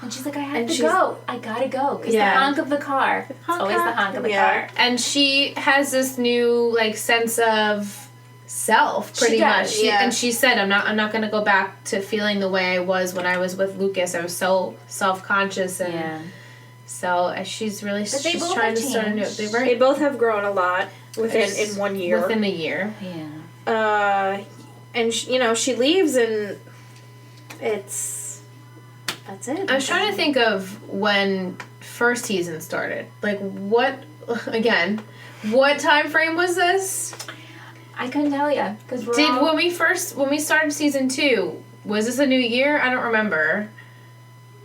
And she's like, I have And to she's- go. I gotta go. Because Yeah. the honk of the car. It's always the honk of the car. And she has this new like sense of self, pretty She much. does, yeah. And she said, "I'm not going to go back to feeling the way I was when I was with Lucas. I was so self-conscious and so she's really But they she's both trying have to start a new. changed. They both have grown a lot in 1 year. Within a year. Yeah. And you know, she leaves and that's it. I was trying to think of when first season started. Like what time frame was this? I couldn't tell you. Because When we started season 2, was this a new year? I don't remember.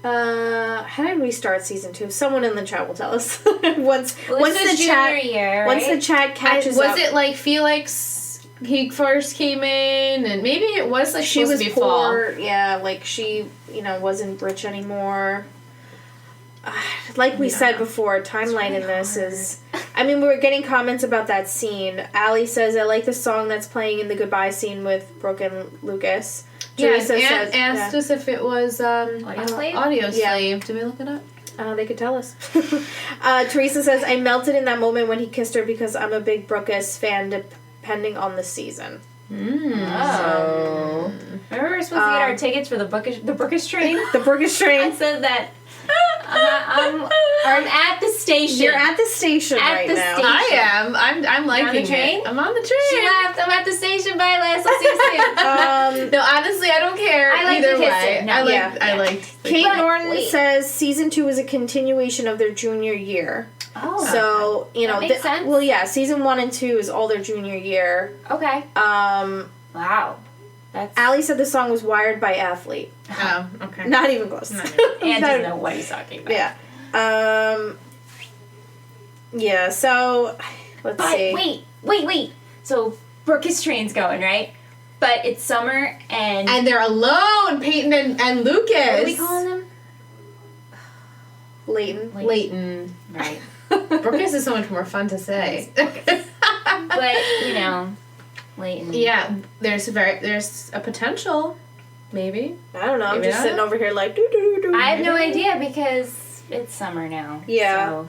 How did we start season 2? Someone in the chat will tell us. once the chat year, right? once the chat catches was up. it like Felix? He first came in, and maybe it was like She supposed was to be poor. fall. Yeah, like she, you know, wasn't rich anymore. Like we said before, timeline in this is... I mean, we were getting comments about that scene. Allie says, I like the song that's playing in the goodbye scene with Brooke and Lucas. Yes, Teresa and says, asked us if it was Audio Slave? Audio Yeah. Slave. Did we look it up? They could tell us. Teresa says, I melted in that moment when he kissed her because I'm a big Brookus fan depending on the season. Oh. Remember we were supposed to get our tickets for the Brookish train? The Brookus train. I said that I'm at the station. You're at the station right now. I am. I'm liking on the train? it. I'm on the She train. laughed. I'm at the station. Bye, Les. I'll see you soon. No, honestly, I don't care. I like either the kissing. way. No, I liked. Kate But Norton wait. says season 2 is a continuation of their junior year. Oh. So, you know, That makes sense. well, yeah, season 1 and 2 is all their junior year. Okay. Wow. That's... Allie said the song was Wired by Athlete. Oh, okay. Not even close. Not even. Anne doesn't know what he's talking about. Yeah. Yeah, so, let's see. Wait. So, Brookish train's going, right? But it's summer and... And they're alone, Peyton and Lucas. What are we calling them? Leighton. Right. Brookus is so much more fun to say. But, you know, Leighton. Yeah, there's a potential, maybe. I don't know, I'm Maybe just not. sitting over here like, doo-doo-doo-doo. I have no idea because it's summer now. Yeah.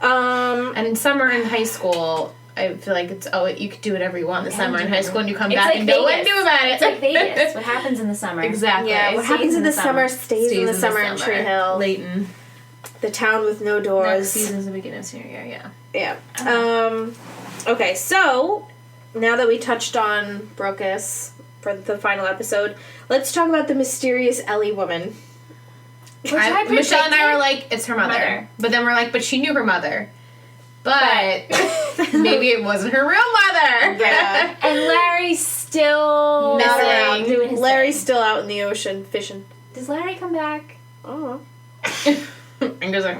So. And in summer in high school, I feel like you could do whatever you want in the summer in high school, and you come It's back like and no one knew about it. It's like Vegas. What happens in the summer? Exactly. Yeah, what happens in the summer stays in the summer in summer. Tree Hill. Leighton. The town with no Next doors. season's the beginning of senior year, yeah. Yeah. Okay, so now that we touched on Brookus for the final episode, let's talk about the mysterious Ellie woman. Michelle and I were like, it's her mother. But then we're like, but she knew her mother. But maybe it wasn't her real mother. Yeah. And Larry's still Not around doing his Larry's thing. still out in the ocean fishing. Does Larry come back? Oh. And goes like,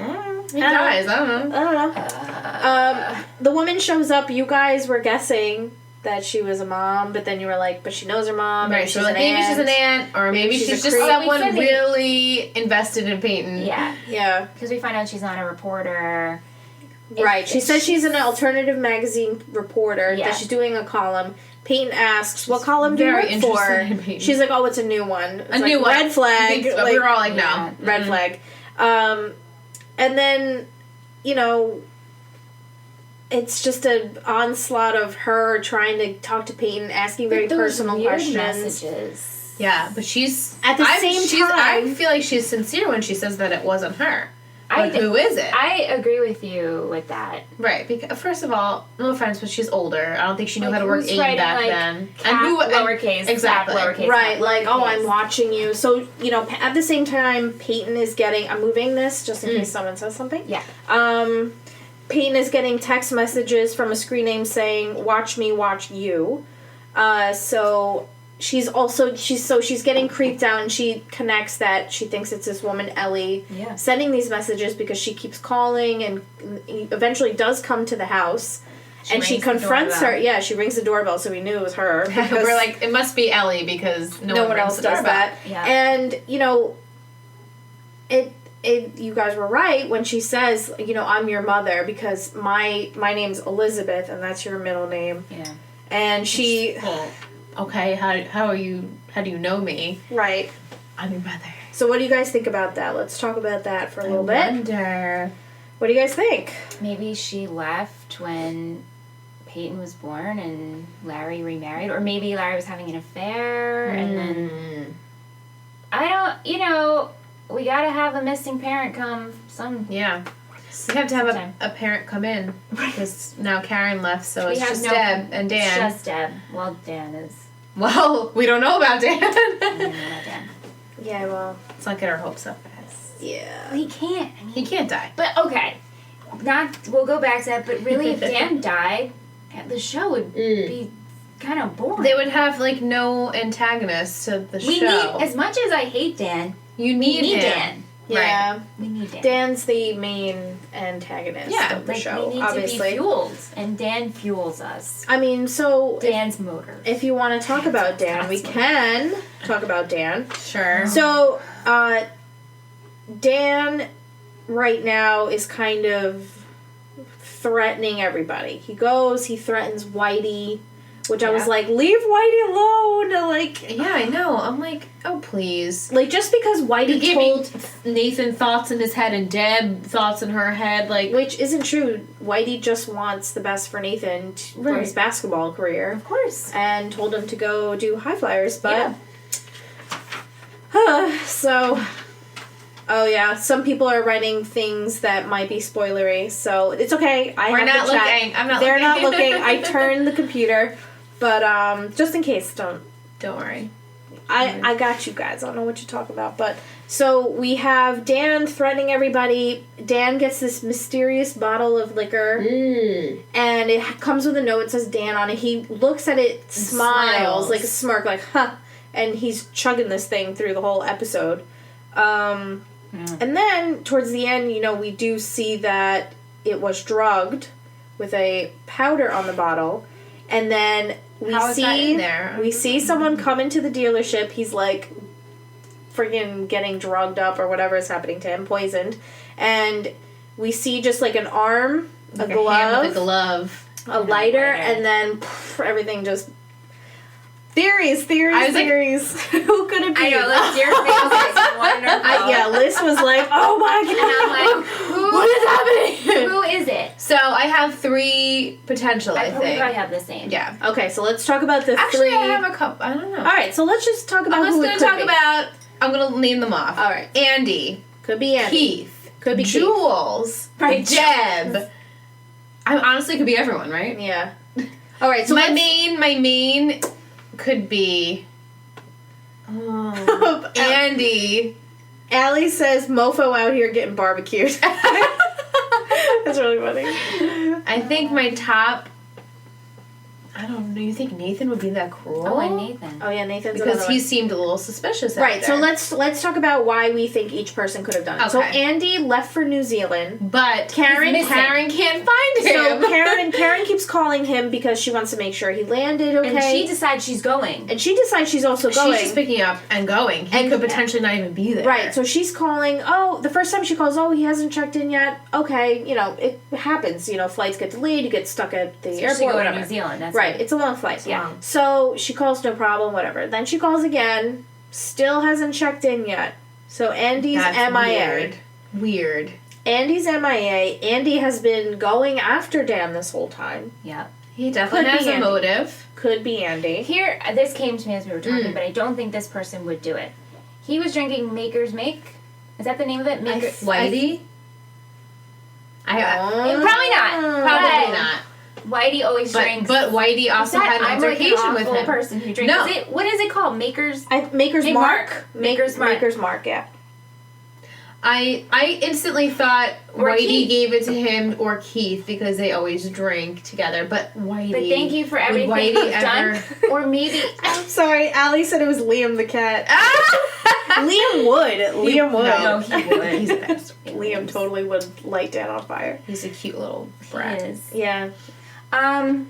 he dies. I don't know. I don't know. The woman shows up. You guys were guessing that she was a mom, but then you were like, but she knows her mom. Right, Maybe so she's like, an maybe aunt. she's an aunt, or maybe she's she's a just creep. someone We said really invested in Peyton. Yeah. Yeah. Because we find out she's not a reporter. Right. She says she's an alternative magazine reporter, Yeah. that she's doing a column. Peyton asks, what column do you very work interested in for? Peyton. She's like, oh, it's a new one. It's A new one. Red flag. But Like, we were all like, Yeah. no. red flag. And then, you know, it's just an onslaught of her trying to talk to Peyton, asking very Those personal weird questions. messages. Yeah, but she's... At the same time- I feel like she's sincere when she says that it wasn't her. But who is it? I agree with you with that. Right, because first of all, no offense, but she's older. I don't think she knew Like, how to work who's AIM writing, back like, then. Cap, lowercase, exactly. cap, lowercase, Right, cap, like, oh, lowercase. I'm watching you. So, you know, at the same time, Peyton is getting... I'm moving this just in case someone says something. Yeah. Peyton is getting text messages from a screen name saying, watch me, watch you. So she's getting creeped out, and she connects that she thinks it's this woman, Ellie, Yeah. sending these messages because she keeps calling and eventually does come to the house. And she rings the confronts her. doorbell. Yeah, she rings the doorbell, so we knew it was her. Because We're like, it must be Ellie because no one else rings the does doorbell. that. Yeah. And, you know, you guys were right when she says, you know, I'm your mother because my name's Elizabeth and that's your middle name. Yeah. And she... Well, okay, how do you know me? Right. I'm your mother. So what do you guys think about that? Let's talk about that for a little bit. Wonder. What do you guys think? Maybe she left when Peyton was born and Larry remarried, or maybe Larry was having an affair and then you know, we gotta have a missing parent come Yeah. We have to have sometime. a parent come in because now Karen left, so We it's have just no- Deb and Dan. Just Deb. Well, Dan is. Well, we don't know about Dan. I don't know about Dan. Yeah, well, Let's not get our hopes up, guys. yeah. He can't. I mean, He can't die. but okay, we'll go back to that. But really, if Dan died, the show would be kind of boring. They would have like no antagonist to the We show. need, as much as I hate Dan, You we need need him. Dan. Yeah. We need Dan. Dan's the main antagonist of the Like, show, we need obviously. to be fueled, and Dan fuels us. I mean, so Dan's motor. if you want to talk about Dan, we can talk about Dan. Sure. So, Dan right now is kind of threatening everybody. He threatens Whitey, which I was Yeah. like, leave Whitey alone. Like, Yeah, I know. I'm like, oh please. like just because Whitey He told, gave Nathan thoughts in his head and Deb thoughts in her head. Like, which isn't true. Whitey just wants the best for Nathan for Right. his basketball career, Of course. and told him to go do high flyers. But Yeah. so. Oh yeah, some people are writing things that might be spoilery, so it's okay. We're have not the chat. looking. I'm not They're looking. not looking. I turned the computer, but just in case, don't. Don't worry. I got you guys. I don't know what you're talking about, but so we have Dan threatening everybody. Dan gets this mysterious bottle of liquor, and it comes with a note. It says Dan on it. He looks at it, smiles like a smirk, like huh, and he's chugging this thing through the whole episode. And then towards the end, you know, we do see that it was drugged with a powder on the bottle, and then we How is see that in there? we see someone come into the dealership. He's like friggin' getting drugged up or whatever is happening to him, poisoned, and we see just like an arm, Like a hand with glove, a glove. a lighter, and then poof, everything just. Theories. I was like- Theories. Who could it be? I know, like, your face is wonderful. Yeah, Liz was like, "Oh my god!" And I'm like, who, What is happening? who is it? So I have 3 potential, I believe think. I have the same. Yeah. Okay, so let's talk about the Actually, 3. I have a couple. I don't know. All right, so let's just talk about I'm just who going it to could talk be. about. I'm going to name them off. All right, Andy, could be Andy. Keith, Could be Keith. Jules, Right, Deb. I honestly could be everyone, right? Yeah. All right. So my main could be Andy. Allie says mofo out here getting barbecued. That's really funny. I think my top. I don't know. You think Nathan would be that cruel? Oh, and Nathan. Oh yeah, Nathan's because he seemed a little suspicious. Right. Out there. So let's talk about why we think each person could have done it. Okay. So Andy left for New Zealand, but Karen can't find him. So Karen keeps calling him because she wants to make sure he landed okay. And she decides she's going. And she decides she's also going. She's just picking up and going. He could potentially not even be there. Right. So she's calling. Oh, the first time she calls. Oh, he hasn't checked in yet. Okay. You know, it happens. You know, flights get delayed. You get stuck at the airport. Going to New Zealand. That's right. It's a long flight. Yeah. So she calls, no problem, whatever. Then she calls again, still hasn't checked in yet. So Andy's MIA. Weird. Andy's MIA. Andy has been going after Dan this whole time. Yeah. He definitely has a motive. Could be Andy. This came to me as we were talking, but I don't think this person would do it. He was drinking Maker's Make. Is that the name of it? Whitey? Probably not. Probably not. Whitey always drinks. But Whitey also had an altercation with him. Person who drinks. No. What is it called? Maker's Mark. Maker's Mark, yeah. I instantly thought Or Whitey Keith. gave it to him or Keith because they always drink together. But Whitey. But thank you for everything Whitey you've done. Or maybe. I'm sorry, Allie said it was Liam the cat. Liam would. Liam would. No, he would. He's the best. Liam totally would light Dan on fire. He's a cute little brat. He is. Yeah. I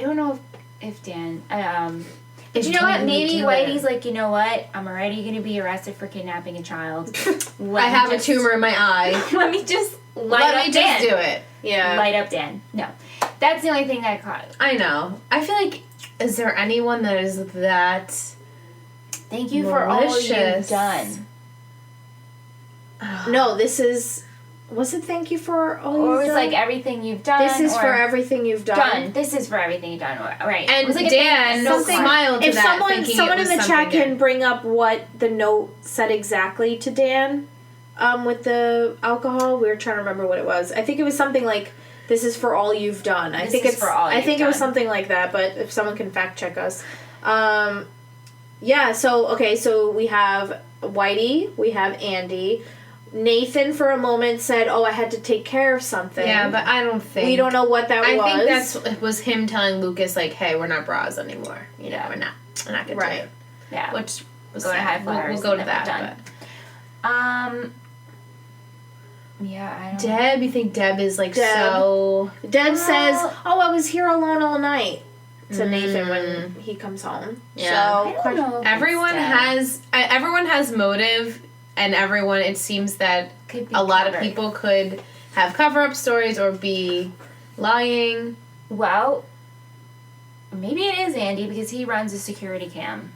don't know if Dan. But If you know what? Dan Maybe would do Whitey's it. like, you know what? I'm already going to be arrested for kidnapping a child. I have a tumor in my eye. Let me just Let me Dan. just do it. Yeah. Light up Dan. No. That's the only thing that I caught. I know. I feel like, is there anyone that is that Thank you for all you've malicious? done. No, this is. Was it thank you for all Or you've it's done? like everything you've done. This is or for everything you've done. This is for everything you've done. Right. And It was like Dan something smiled to If that, someone thinking in it was the chat something can good. bring up what the note said exactly to Dan, with the alcohol, we were trying to remember what it was. I think it was something like, "This is for all you've done." I think it was something like that. But if someone can fact check us, yeah. So okay, so we have Whitey, we have Andy. Nathan for a moment said, "Oh, I had to take care of something." Yeah, but I don't think we don't know what that was. I think it was him telling Lucas like, "Hey, we're not bras anymore. You know, we're not gonna do it." Yeah. Which was Go to sad. High Flyers. We'll go to and then we're that. done. Yeah, I don't. Deb, you think Deb is like Deb. so? Deb says, "Oh, I was here alone all night." To Nathan when he comes home. Yeah. So I don't know if Everyone has motive, and everyone. It seems that Could be a lot of covered. people could have cover-up stories or be lying. Well, maybe it is Andy because he runs a security cam,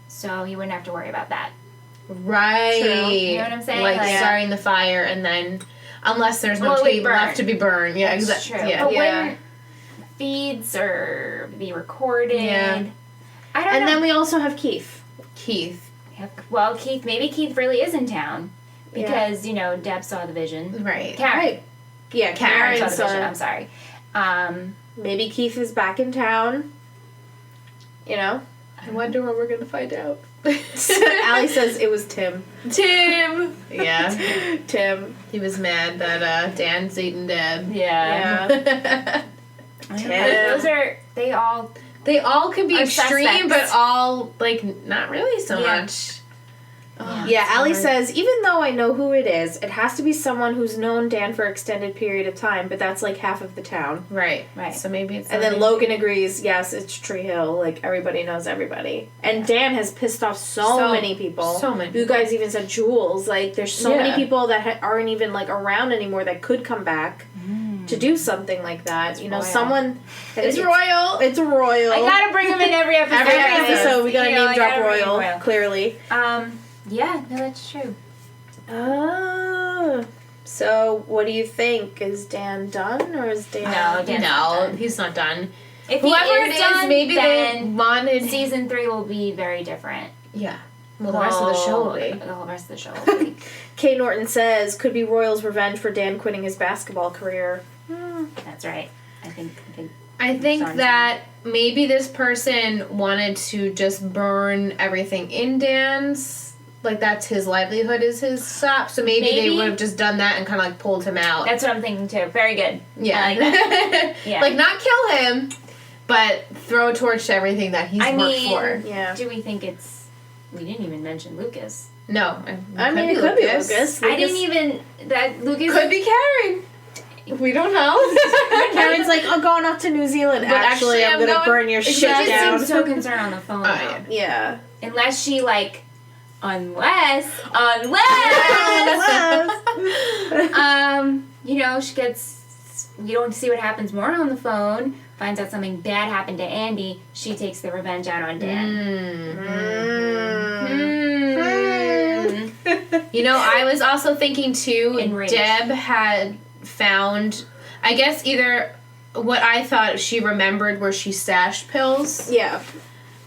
so he wouldn't have to worry about that. Right. True. You know what I'm saying? Like Like- starting the fire and then, unless there's no Well, it would tape burn. left to be burned. Yeah, That's exactly. true. Yeah. But when feeds or be recorded, Yeah. I don't know. And then we also have Keith. Keith. Well, maybe Keith really is in town because Deb saw the vision. Right. Karen. Right. Yeah, Karen Karen saw the vision. I'm sorry. Maybe Keith is back in town. You know? I wonder when we're gonna find out. Allie says it was Tim. Tim. Yeah. Tim. He was mad that Dan's eating Deb. Yeah. Those are they all. They all could be Are extreme, suspects. but all like not really so Yeah. much. Yeah, Allie says, even though I know who it is, it has to be someone who's known Dan for an extended period of time, but that's like half of the town. Right. Right. So maybe it's. And then Logan agrees, yes, it's Tree Hill. Like, everybody knows everybody. And Dan has pissed off so many people. So many. You guys even said Jules. Like, there's so many people that aren't even, like, around anymore that could come back to do something like that. It's royal. someone... It's royal. It's royal. I gotta bring him in every episode. Every episode, we gotta name I drop gotta bring royal, clearly. Yeah, no, that's true. So what do you think? Is Dan done, or is Dan... No, Dan's not done. He's not done. If Whoever he it is is, done, maybe they then wanted. season 3 will be very different. Yeah. Well, the rest of the show will be. The whole rest of the show will be. Kay Norton says, could be Royal's revenge for Dan quitting his basketball career. That's right. I think that maybe this person wanted to just burn everything in Dan's. Like, that's his livelihood is his shop. So maybe they would have just done that and kind of, like, pulled him out. That's what I'm thinking, too. Very good. Yeah. I like that. Yeah. Like, not kill him, but throw a torch to everything that he's worked for. Yeah. Do we think it's... We didn't even mention Lucas. No. It could be Lucas. I didn't even... That Lucas... Could be Karen. We don't know. Karen's like, I'm going off to New Zealand. But actually, I'm going to burn your shit down. She just seems so concerned on the phone. Yeah. Unless she, like... Unless, you know, she gets, you don't see what happens more on the phone, finds out something bad happened to Andy, she takes the revenge out on Dan. You know, I was also thinking, too, Enraged. Deb had found, I guess, either what I thought she remembered where she stashed pills. Yeah.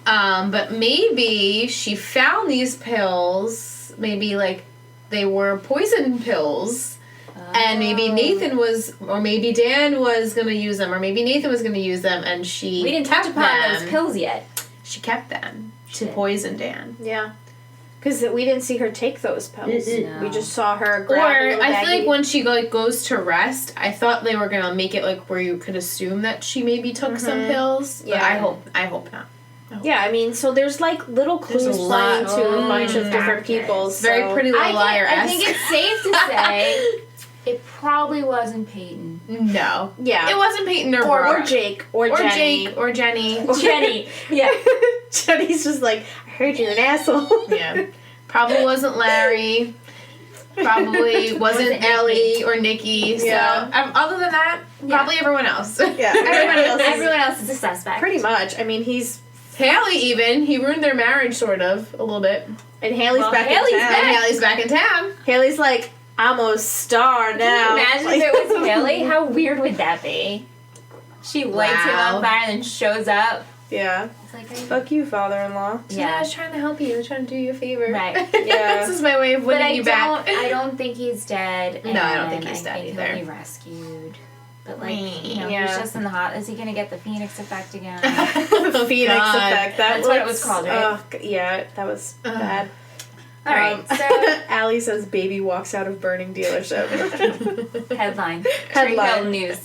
But maybe she found these pills, maybe, like, they were poison pills, and maybe Nathan was, or maybe Dan was going to use them, or maybe Nathan was going to use them, and she We didn't touch upon those pills yet. She kept them to poison Dan. Yeah. Because we didn't see her take those pills. No. We just saw her grab a Or little I feel baggie. like when she goes to rest, I thought they were going to make it like where you could assume that she maybe took some pills. But Yeah. I hope not. Yeah, I mean, so there's like little clues There's a lot. playing to a bunch of Mm. different people. It's very Pretty Little Liar. I think it's safe to say it probably wasn't Peyton. No. Yeah. It wasn't Peyton or Or Brooke. Jake. Or Jenny. Jake. Or Jenny. Jenny. Yeah. Jenny's just like, I heard you're an asshole. Yeah. Probably wasn't Larry. Probably wasn't Ellie or Nikki. So, Yeah. other than that, probably everyone else. Yeah. Everyone else is a suspect. Pretty much. I mean, he's... Haley even. He ruined their marriage, sort of, a little bit. And Haley's back Haley's in town. back. And Haley's back in town. Haley's like, I'm a star now. Can you imagine if it was Haley? How weird would that be? She lights him Wow. on fire and then shows up. Yeah. It's like, Fuck you, father-in-law. Yeah, I was trying to help you. I was trying to do you a favor. Right. Yeah. This is my way of winning you back. I don't think he's dead. No, I don't think and he's dead I think either. He'll be rescued. But like, you know, Yeah. he's just in the hot. Is he gonna get the Phoenix effect again? The Phoenix God. effect. That's what it was called, right? Yeah, that was bad. All right. So Allie says baby walks out of burning dealership. headline. Headline. Tree Hill News.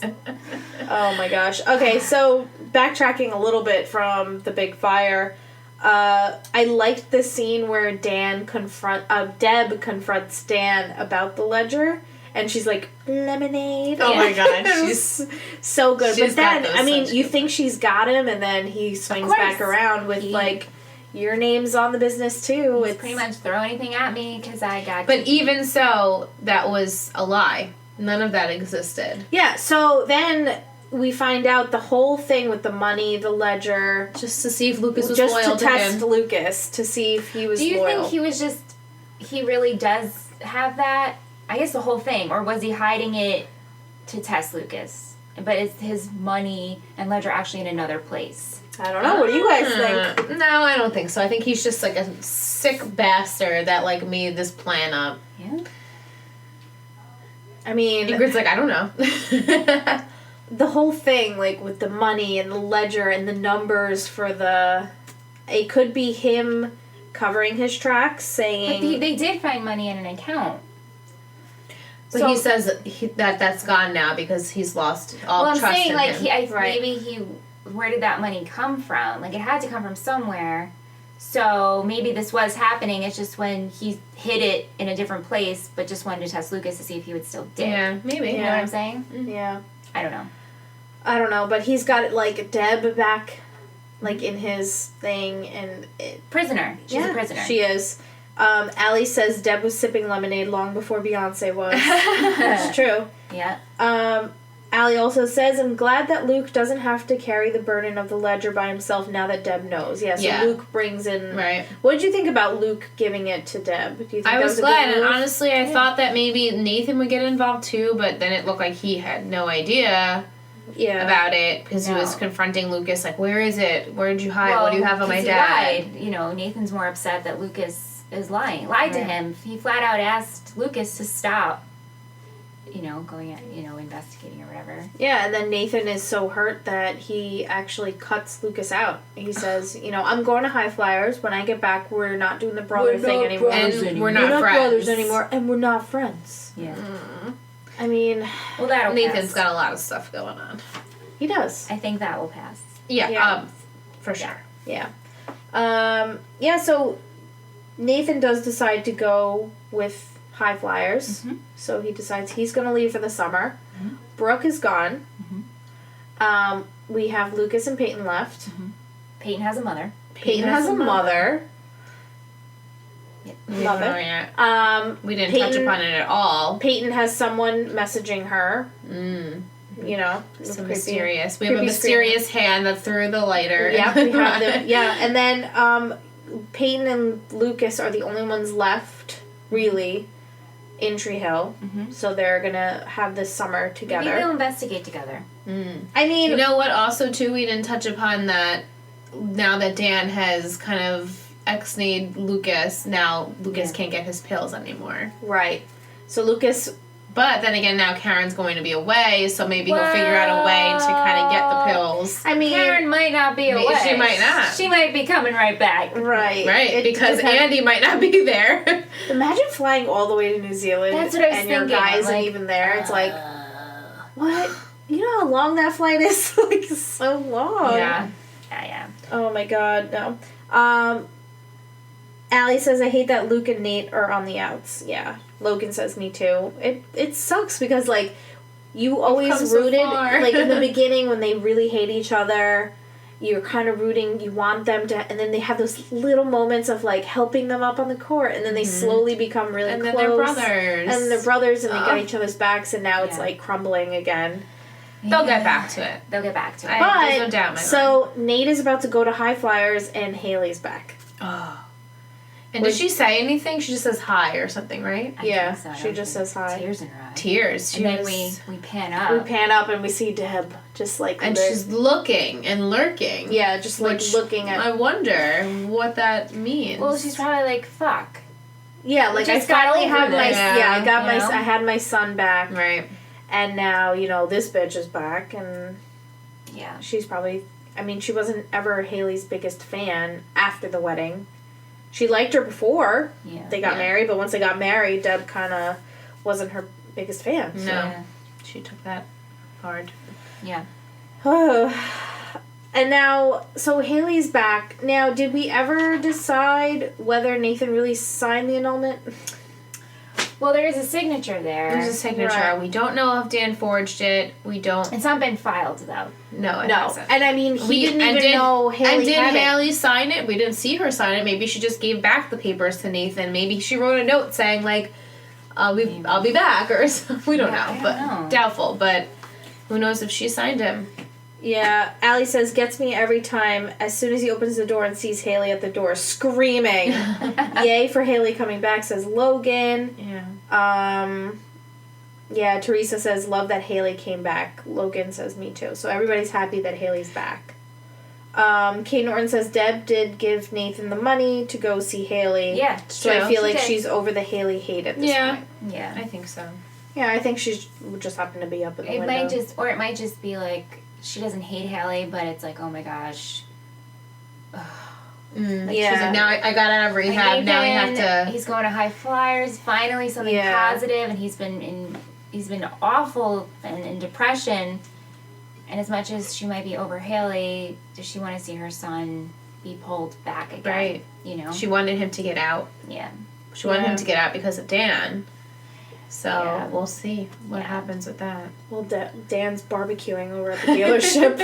Oh my gosh. Okay, so backtracking a little bit from the big fire, I liked the scene where Deb confronts Dan about the ledger, and she's like, lemonade. Oh my god, It she's was so good. she's But then, got those I mean, such you good- think she's got him, and then he swings course. back around with like, your name's on the business too. It's pretty much throw anything at me because I got. But even so, that was a lie. None of that existed. Yeah, so then we find out the whole thing with the money, the ledger, Just to see if Lucas was just loyal to to test him. Lucas, to see if he was Do you loyal. think he was just? He really does have that. I guess the whole thing, or was he hiding it to test Lucas? But is his money and ledger actually in another place? I don't know. What do you guys think? No, I don't think so. I think he's just like a sick bastard that like made this plan up. Yeah. I mean, Ingrid's like, I don't know. the whole thing, like with the money and the ledger and the numbers for it could be him covering his tracks, saying, But they did find money in an account. But he says that that's gone now because he's lost all Well, I'm trust saying in like him. maybe where did that money come from? Like it had to come from somewhere. So maybe this was happening. It's just when he hid it in a different place, but just wanted to test Lucas to see if he would still dig. Yeah, maybe. You know what I'm saying? yeah, I don't know. I don't know, but he's got like Deb back, like in his thing, and Prisoner. She's a prisoner. She is. Allie says Deb was sipping lemonade long before Beyonce was. It's true. Yeah. Allie also says, I'm glad that Luke doesn't have to carry the burden of the ledger by himself now that Deb knows. Yeah, so Yeah. Luke brings in... Right. What did you think about Luke giving it to Deb? Do you think I that was was a glad, good and move? honestly, I thought that maybe Nathan would get involved too, but then it looked like he had no idea about it because he was confronting Lucas, like, where is it? Where did you hide? What do you have on my 'cause he dad? lied. You know, Nathan's more upset that Lucas lied to him. He flat out asked Lucas to stop, going at, investigating or whatever. Yeah, and then Nathan is so hurt that he actually cuts Lucas out. He says, I'm going to High Flyers. When I get back, we're not doing the brother thing anymore. And we're not friends. Brothers anymore, and we're not friends. Yeah. I mean... Well, that'll Nathan's pass. got a lot of stuff going on. He does. I think that will pass. Yeah. For sure. Yeah. So Nathan does decide to go with High Flyers. Mm-hmm. So he decides he's going to leave for the summer. Mm-hmm. Brooke is gone. Mm-hmm. We have Lucas and Peyton left. Mm-hmm. Peyton has a mother. Peyton has a mother. Yep. We didn't touch upon it at all. Peyton has someone messaging her. So mysterious. We creepy have a mysterious hand that threw the lighter. Yeah, we have and then Peyton and Lucas are the only ones left, really, in Tree Hill. Mm-hmm. So they're gonna have this summer together. Maybe they'll investigate together. I mean, you know what? Also, too, we didn't touch upon that. Now that Dan has kind of ex-nayed Lucas, now Lucas can't get his pills anymore. Right. So Lucas. But then again, now Karen's going to be away, so maybe he'll figure out a way to kind of get the pills. I mean, Karen might not be away. She might not. She might be coming right back. Right. Because Andy might not be there. Imagine flying all the way to New Zealand. That's what I was and thinking. your guys aren't even there. It's like, what? You know how long that flight is? Like, so long. Yeah. Oh my god, no. Allie says, I hate that Luke and Nate are on the outs. Yeah. Logan says, me too. It sucks because, like, you always rooted, like, in the beginning when they really hate each other, you're kind of rooting, you want them to, and then they have those little moments of, like, helping them up on the court, and then they slowly become really close. And then they're brothers. And they're brothers, and they got each other's backs, and now it's, like, crumbling again. They'll get back to it. They'll get back to it. There's no doubt in my mind. So, Nate is about to go to High Flyers, and Haley's back. Oh. And does she say anything? She just says hi or something, right? Yeah, so. she just says hi. Tears in her eyes. Tears. And then we pan up. We pan up and we see Deb just like... And she's looking and lurking. Yeah, just like looking at... I wonder what that means. Well, she's probably like, fuck. Yeah, like I finally have my... Yeah, I got my... I had my son back. Right. And now, this bitch is back and... Yeah. She's probably... I mean, she wasn't ever Haley's biggest fan after the wedding. She liked her before they got married, but once they got married, Deb kind of wasn't her biggest fan. No. So. Yeah. She took that hard. Yeah. And now, so Haley's back. Now, did we ever decide whether Nathan really signed the annulment? Well, there is a signature there. There's a signature. Right. We don't know if Dan forged it. We don't... It's not been filed, though. No, it hasn't. And I mean, he didn't even know Haley And did had it. Haley sign it? We didn't see her sign it. Maybe she just gave back the papers to Nathan. Maybe she wrote a note saying, like, I'll be back, or something. We don't know. But doubtful. But who knows if she signed him. Yeah, Allie says, gets me every time as soon as he opens the door and sees Haley at the door screaming. Yay for Haley coming back, says Logan. Yeah. Yeah, Teresa says, love that Haley came back. Logan says, me too. So everybody's happy that Haley's back. Kate Norton says, Deb did give Nathan the money to go see Haley. Yeah, so I feel like she's over the Haley hate at this point. Yeah. I think so. Yeah, I think she just happened to be up in the window. It might just be like, she doesn't hate Haley, but it's like, oh my gosh. Like she's like, now I got out of rehab, like, now I have to... He's going to High Flyers, finally something positive, and he's been awful and in depression. And as much as she might be over Haley, does she want to see her son be pulled back again? Right. She wanted him to get out. Yeah. She wanted him to get out because of Dan. So we'll see what happens with that. Well, Dan's barbecuing over at the dealership.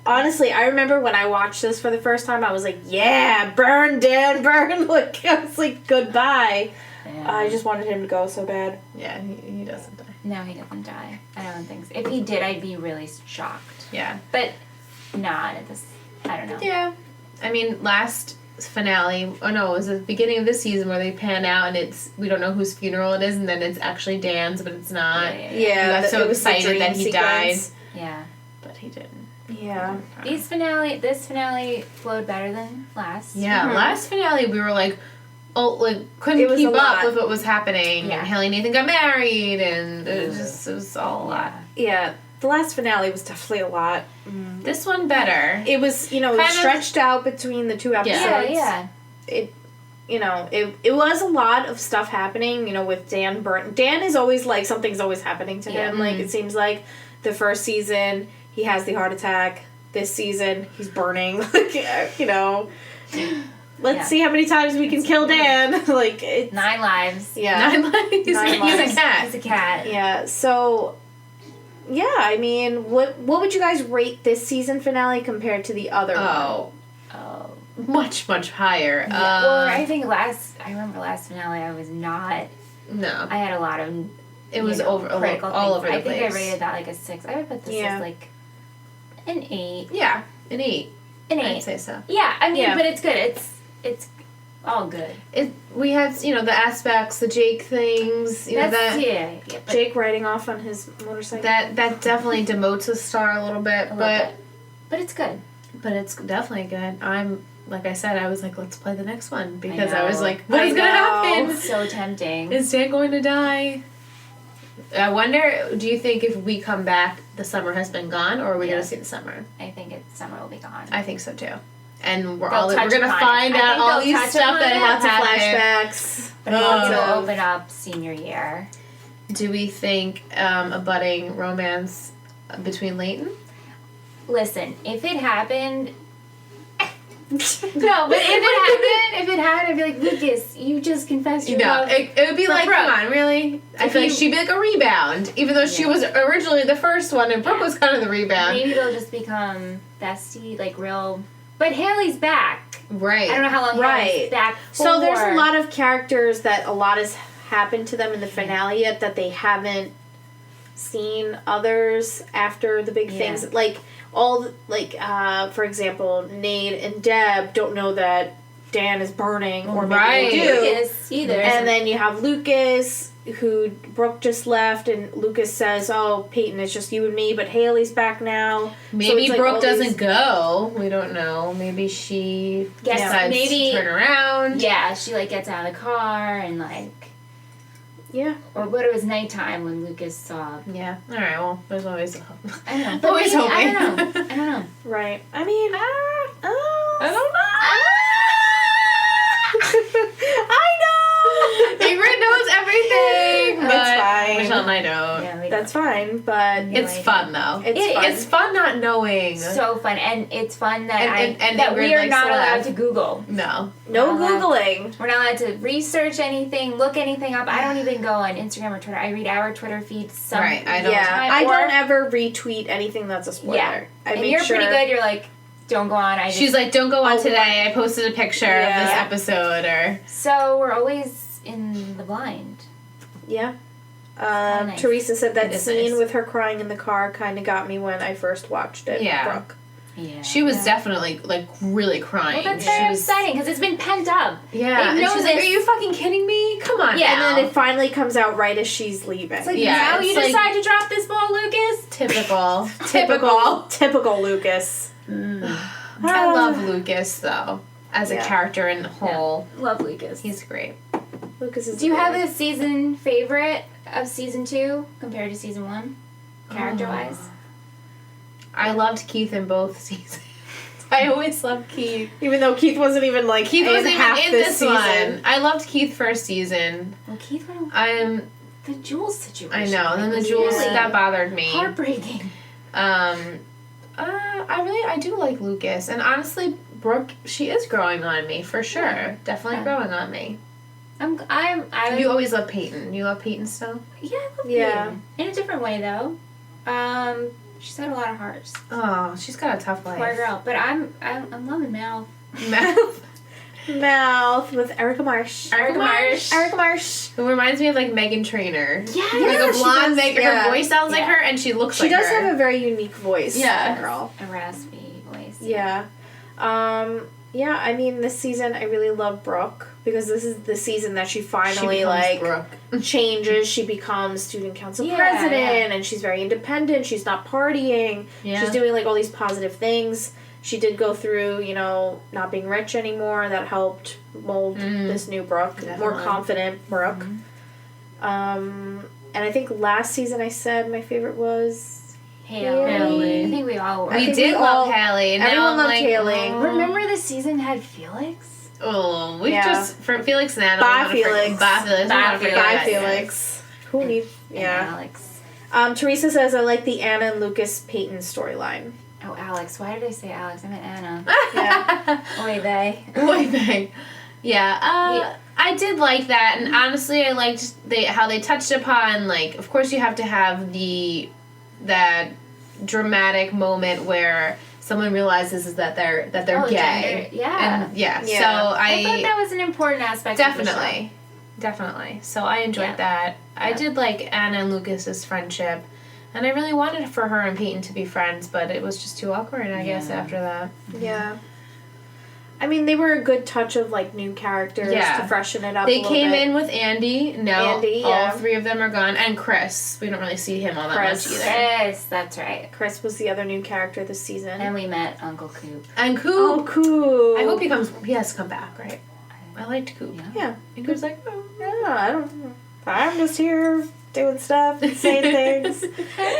Honestly, I remember when I watched this for the first time, I was like, yeah, burn, Dan, burn. Like, I was like, goodbye. Yeah. I just wanted him to go so bad. Yeah, he doesn't die. No, he doesn't die. I don't think so. If he did, I'd be really shocked. Yeah. But not at this, I don't know. Yeah. I mean, last finale, it was the beginning of this season where they pan out and we don't know whose funeral it is, and then it's actually Dan's, but it's not. Yeah, we got so excited that he died. Yeah. But he didn't. Yeah. This finale flowed better than last. Yeah, last finale we were like, couldn't It was keep a up lot. with what was happening. Yeah. And Haley and Nathan got married, and it was all a lot. Yeah. The last finale was definitely a lot. This one better. It was, Kind of- stretched out between the two episodes. Yeah. It was a lot of stuff happening, with Dan Burton. Dan is always like, something's always happening to him. Like, it seems like the first season, he has the heart attack. This season, he's burning. Let's see how many times we can kill Dan. It's 9 lives. Yeah. 9 lives. He's lives. a cat. He's a cat. Yeah, so, yeah, I mean, what would you guys rate this season finale compared to the other one? Oh. Much, much higher. Yeah. Well, I think I remember last finale, I was not. No. I had a lot of. It was critical all things. over the place. I think I rated that like a 6. I would put this as like an 8. Yeah, an 8. An 8. I'd say so. Yeah, I mean, Yeah. but it's good. It's all good. We had, the aspects, the Jake things, Yeah, but Jake riding off on his motorcycle. that definitely demotes a star a little bit, but it's good. But it's definitely good. Like I said, I was like, let's play the next one, because I know. was like, what is going to happen? It's so tempting. Is Dan going to die? I wonder, do you think if we come back, the summer has been gone, or are we going to see the summer? I think summer will be gone. I think so too. And we're They'll going to touch upon find it. I out think all they'll these touch stuff upon that it. has Lots of happened. flashbacks. But I think it'll Oh. open up senior year. Do we think a budding romance between Leighton? Listen, if it happened. No, but if it happened, I'd be like, Lucas, you just confessed your love. It would be like, Brooke. come on, really? I feel like she'd be like a rebound, even though she was originally the first one, and Brooke was kind of the rebound. Maybe they'll just become bestie, like real. But Haley's back. Right. I don't know how long Haley's back for. So there's a lot of characters that a lot has happened to them in the finale yet that they haven't seen others after the big things. Like, for example, Nate and Deb don't know that Dan is burning, or maybe they do. Lucas either. And then you have Lucas, who Brooke just left, and Lucas says, "Oh, Peyton, it's just you and me," but Haley's back now. Maybe so Brooke doesn't go. We don't know. Maybe she decides to turn around. Yeah, she gets out of the car and Yeah. Or but it was nighttime when Lucas saw. Yeah. All right. Well, there's always hope. I don't know. But Always maybe, hoping. I don't know. Right. I mean, I don't know. I know. Ingrid knows everything. But That's fine. Michelle and I don't. Yeah, That's fine, but It's fun though. It's fun. not knowing. so fun, and it's fun that And that Ingrid we are likes not to laugh. allowed to Google. No. no Not allowed. Googling. We're not allowed to research anything, look anything up. I don't even go on Instagram or Twitter. I read our Twitter feed. Right, I don't. Yeah, I don't ever retweet anything that's a spoiler. Yeah, I and make you're sure. pretty good. You're like, don't go on. She's like, don't go on today. I posted a picture of this Yeah. episode, or So we're always in the blind. Yeah. Nice. Teresa said that It is scene nice. with her crying in the car kind of got me when I first watched it. Yeah. Brooke. Yeah. she was definitely really crying. Well, that's She very was- upsetting because it's been pent up. Yeah, They and know she's like, this. "Are you fucking kidding me? Come on!" Yeah. And now." then it finally comes out right as she's leaving. It's like, Yeah, now it's you like- decide to drop this ball, Lucas? typical. Typical Lucas. I love Lucas though, as a Yeah. character in whole. Love Lucas. He's great. Lucas is. Do you have great. a season favorite of season 2 compared to season 1? Character-wise? I loved Keith in both seasons. I always loved Keith. Even though Keith wasn't even Keith wasn't even half in this this season. one. I loved Keith first season. Well, Keith went I'm. the Jules situation. I know. Then the was Jules really that bothered me. heartbreaking. I do like Lucas, and honestly, Brooke, she is growing on me for sure. Definitely growing on me. You always love Peyton. You love Peyton still? Yeah, I love Yeah. Peyton. In a different way though. She's had a lot of hearts. Oh, she's got a tough life. Poor girl. But I'm loving Mal. Mouth with Erica Marsh. Erica Marsh. Erica Marsh. It reminds me of like Meghan Trainor. Yeah, Like a she blonde does, Meg. yeah. Her voice sounds like Yeah. her, and she looks She like does her. have a very unique voice. Yeah. that girl. a raspy voice. Yeah. Yeah, I mean, this season I really love Brooke. because this is the season that she finally changes. She becomes student council president, and she's very independent. She's not partying. Yeah. She's doing like all these positive things. She did go through, you know, not being rich anymore. That helped mold this new Brooke, more confident Brooke. And I think last season I said my favorite was Haley. I think we all were. We did love Haley. Everyone loved Haley. Remember the season had Felix? Oh, we just from Felix and Anna. Bye, Felix. Bye, Felix. Who needs? Yeah. Alex. Teresa says I like the Anna and Lucas Peyton storyline. Oh, Alex. Why did I say Alex? I meant Anna. Yeah. Oy vey. Oy vey. Yeah. I did like that, and honestly, I liked how they touched upon, like, of course you have to have that dramatic moment where someone realizes that they're gay. Gender. Yeah. And so I thought that was an important aspect. Definitely. So I enjoyed that. I did like Anna and Lucas's friendship, and I really wanted for her and Peyton to be friends, but it was just too awkward, I guess, after that. Yeah. I mean, they were a good touch of, like, new characters to freshen it up a little bit. They came in with Andy. All three of them are gone. And Chris. We don't really see him all that much either. Chris, that's right. Chris was the other new character this season. And we met Uncle Coop. And Coop. Oh, Coop. I hope he has to come back, right? I liked Coop. Yeah. And Coop's like, I'm just here doing stuff, saying things.